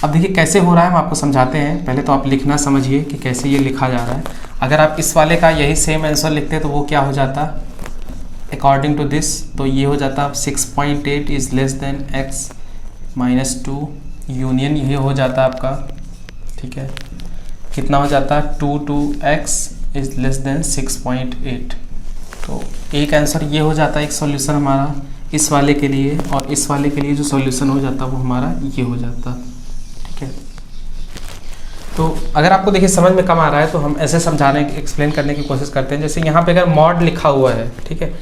Speaker 1: अब देखिए कैसे हो रहा है, हम आपको समझाते हैं। पहले तो आप लिखना समझिए कि कैसे ये लिखा जा रहा है। अगर आप इस वाले का यही सेम आंसर लिखते तो वो क्या हो जाता अकॉर्डिंग टू दिस, तो ये हो जाता 6.8 is less than x -2 union ये हो जाता आपका, ठीक है, कितना हो जाता 2x इज़ लेस देन 6.8। तो एक आंसर ये हो जाता है, एक सॉल्यूशन हमारा इस वाले के लिए, और इस वाले के लिए जो सॉल्यूशन हो जाता वो हमारा ये हो जाता, ठीक है। तो अगर आपको देखिए समझ में कम आ रहा है तो हम ऐसे समझाने की एक्सप्लेन करने की कोशिश करते हैं। जैसे यहाँ पे अगर मॉड लिखा हुआ है, ठीक है,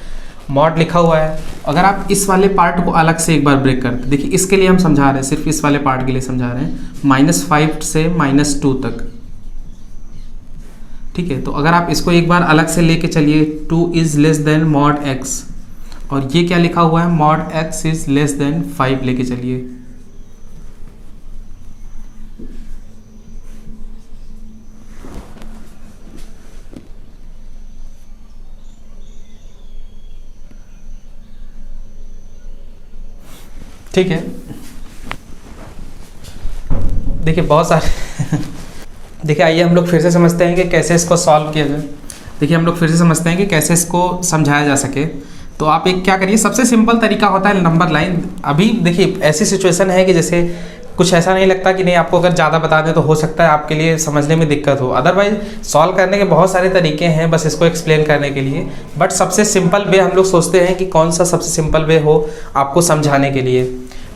Speaker 1: मॉड लिखा हुआ है, अगर आप इस वाले पार्ट को अलग से एक बार ब्रेक करते, देखिए इसके लिए हम समझा रहे हैं, सिर्फ इस वाले पार्ट के लिए समझा रहे हैं, -5 से -2 तक, ठीक है। तो अगर आप इसको एक बार अलग से लेके चलिए, 2 is less than mod x, और ये क्या लिखा हुआ है, mod x is less than 5 लेके चलिए, ठीक है। देखिए बहुत सारे देखिए आइए हम लोग फिर से समझते हैं कि कैसे इसको सॉल्व किया जाए। देखिए हम लोग फिर से समझते हैं कि कैसे इसको समझाया जा सके। तो आप एक क्या करिए, सबसे सिंपल तरीका होता है नंबर लाइन। अभी देखिए ऐसी सिचुएशन है कि जैसे कुछ ऐसा नहीं लगता कि नहीं, आपको अगर ज़्यादा बता दें तो हो सकता है आपके लिए समझने में दिक्कत हो, अदरवाइज सॉल्व करने के बहुत सारे तरीके हैं बस इसको एक्सप्लेन करने के लिए। बट सबसे सिंपल वे हम लोग सोचते हैं कि कौन सा सबसे सिंपल वे हो आपको समझाने के लिए।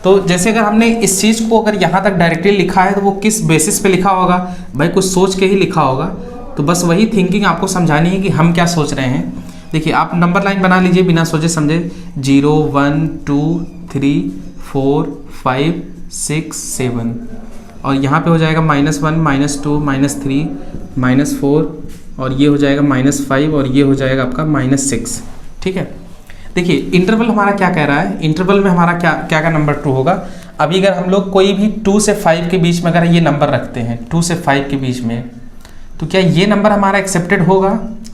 Speaker 1: तो जैसे अगर हमने इस चीज़ को अगर यहाँ तक डायरेक्टली लिखा है तो वो किस बेसिस पे लिखा होगा, भाई कुछ सोच के ही लिखा होगा। तो बस वही थिंकिंग आपको समझानी है कि हम क्या सोच रहे हैं। देखिए आप नंबर लाइन बना लीजिए बिना सोचे समझे, 0 1 2 3 4 5 6 7, और यहाँ पे हो जाएगा -1 -2 -3 -4, और ये हो जाएगा -5, और ये हो जाएगा आपका -6, ठीक है। देखिए इंटरवल हमारा क्या कह रहा है, इंटरवल में हमारा क्या क्या का नंबर ट्रू होगा। अभी अगर हम लोग कोई भी 2 से 5 के बीच में अगर ये नंबर रखते हैं 2 से 5 के बीच में, तो क्या ये नंबर हमारा एक्सेप्टेड होगा।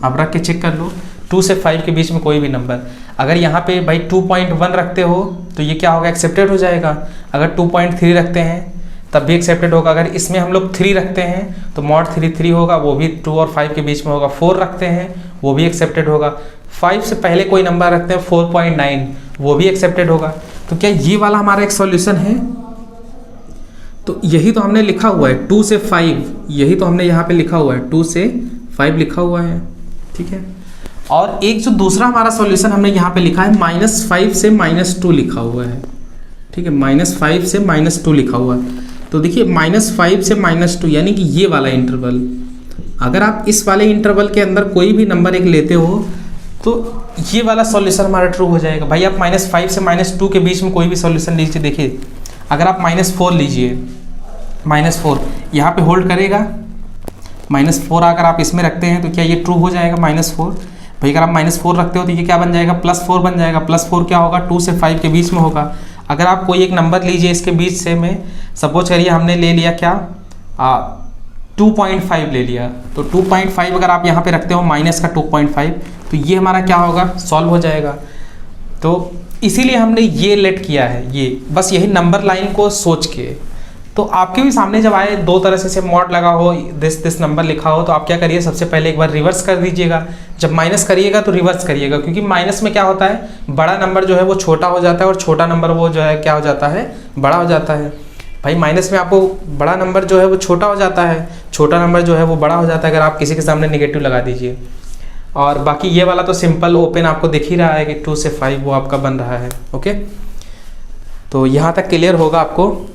Speaker 1: आप रख के चेक कर लो, 2 से 5 के बीच में कोई भी नंबर, अगर यहाँ पे भाई 2.1 रखते हो तो ये क्या होगा, एक्सेप्टेड हो जाएगा। अगर 2.3 रखते हैं तब भी एक्सेप्टेड होगा। अगर इसमें हम लोग 3 रखते हैं तो मॉड 3 3 होगा, वो भी 2 और 5 के बीच में होगा। 4 रखते हैं वो भी एक्सेप्टेड होगा। 5 से पहले कोई नंबर रखते हैं 4.9, वो भी एक्सेप्टेड होगा। तो क्या ये वाला हमारा एक सॉल्यूशन है। तो यही तो हमने लिखा हुआ है 2 से 5, यही तो हमने यहाँ पे लिखा हुआ है 2 से 5 लिखा हुआ है, ठीक है। और एक जो दूसरा हमारा सॉल्यूशन हमने यहाँ पे लिखा है -5 से -2 लिखा हुआ है, ठीक है, -5 से -2 लिखा हुआ है। तो देखिए -5 से -2 यानी कि ये वाला इंटरवल, अगर आप इस वाले इंटरवल के अंदर कोई भी नंबर एक लेते हो तो ये वाला सॉल्यूशन हमारा ट्रू हो जाएगा। भाई आप -5 से -2 के बीच में कोई भी सॉल्यूशन लीजिए। देखिए अगर आप -4 लीजिए, -4 यहाँ पे होल्ड करेगा, -4 अगर आप इसमें रखते हैं तो क्या ये ट्रू हो जाएगा -4। भाई अगर आप -4 रखते हो तो ये क्या बन जाएगा, +4 बन जाएगा। +4 क्या होगा, 2 से 5 के बीच में होगा। अगर आप कोई एक नंबर लीजिए इसके बीच से में, सपोज करिए हमने ले लिया क्या 2.5 ले लिया, तो 2.5 अगर आप यहाँ पे रखते हो माइनस का 2.5, तो ये हमारा क्या होगा, सॉल्व हो जाएगा। तो इसीलिए हमने ये लेट किया है, ये बस यही नंबर लाइन को सोच के। तो आपके भी सामने जब आए दो तरह से मॉड लगा हो, दिस नंबर लिखा हो, तो आप क्या करिए, सबसे पहले एक बार रिवर्स कर दीजिएगा। जब माइनस करिएगा तो रिवर्स करिएगा, क्योंकि माइनस में क्या होता है, बड़ा नंबर जो है वो छोटा हो जाता है और छोटा नंबर वो जो है क्या हो जाता है, बड़ा हो जाता है। भाई माइनस में आपको बड़ा नंबर जो है वो छोटा हो जाता है, छोटा नंबर जो है वो बड़ा हो जाता है अगर आप किसी के सामने नेगेटिव लगा दीजिए। और बाकी ये वाला तो सिंपल ओपन आपको दिख ही रहा है कि 2 से 5 वो आपका बन रहा है। ओके, तो यहाँ तक क्लियर होगा आपको।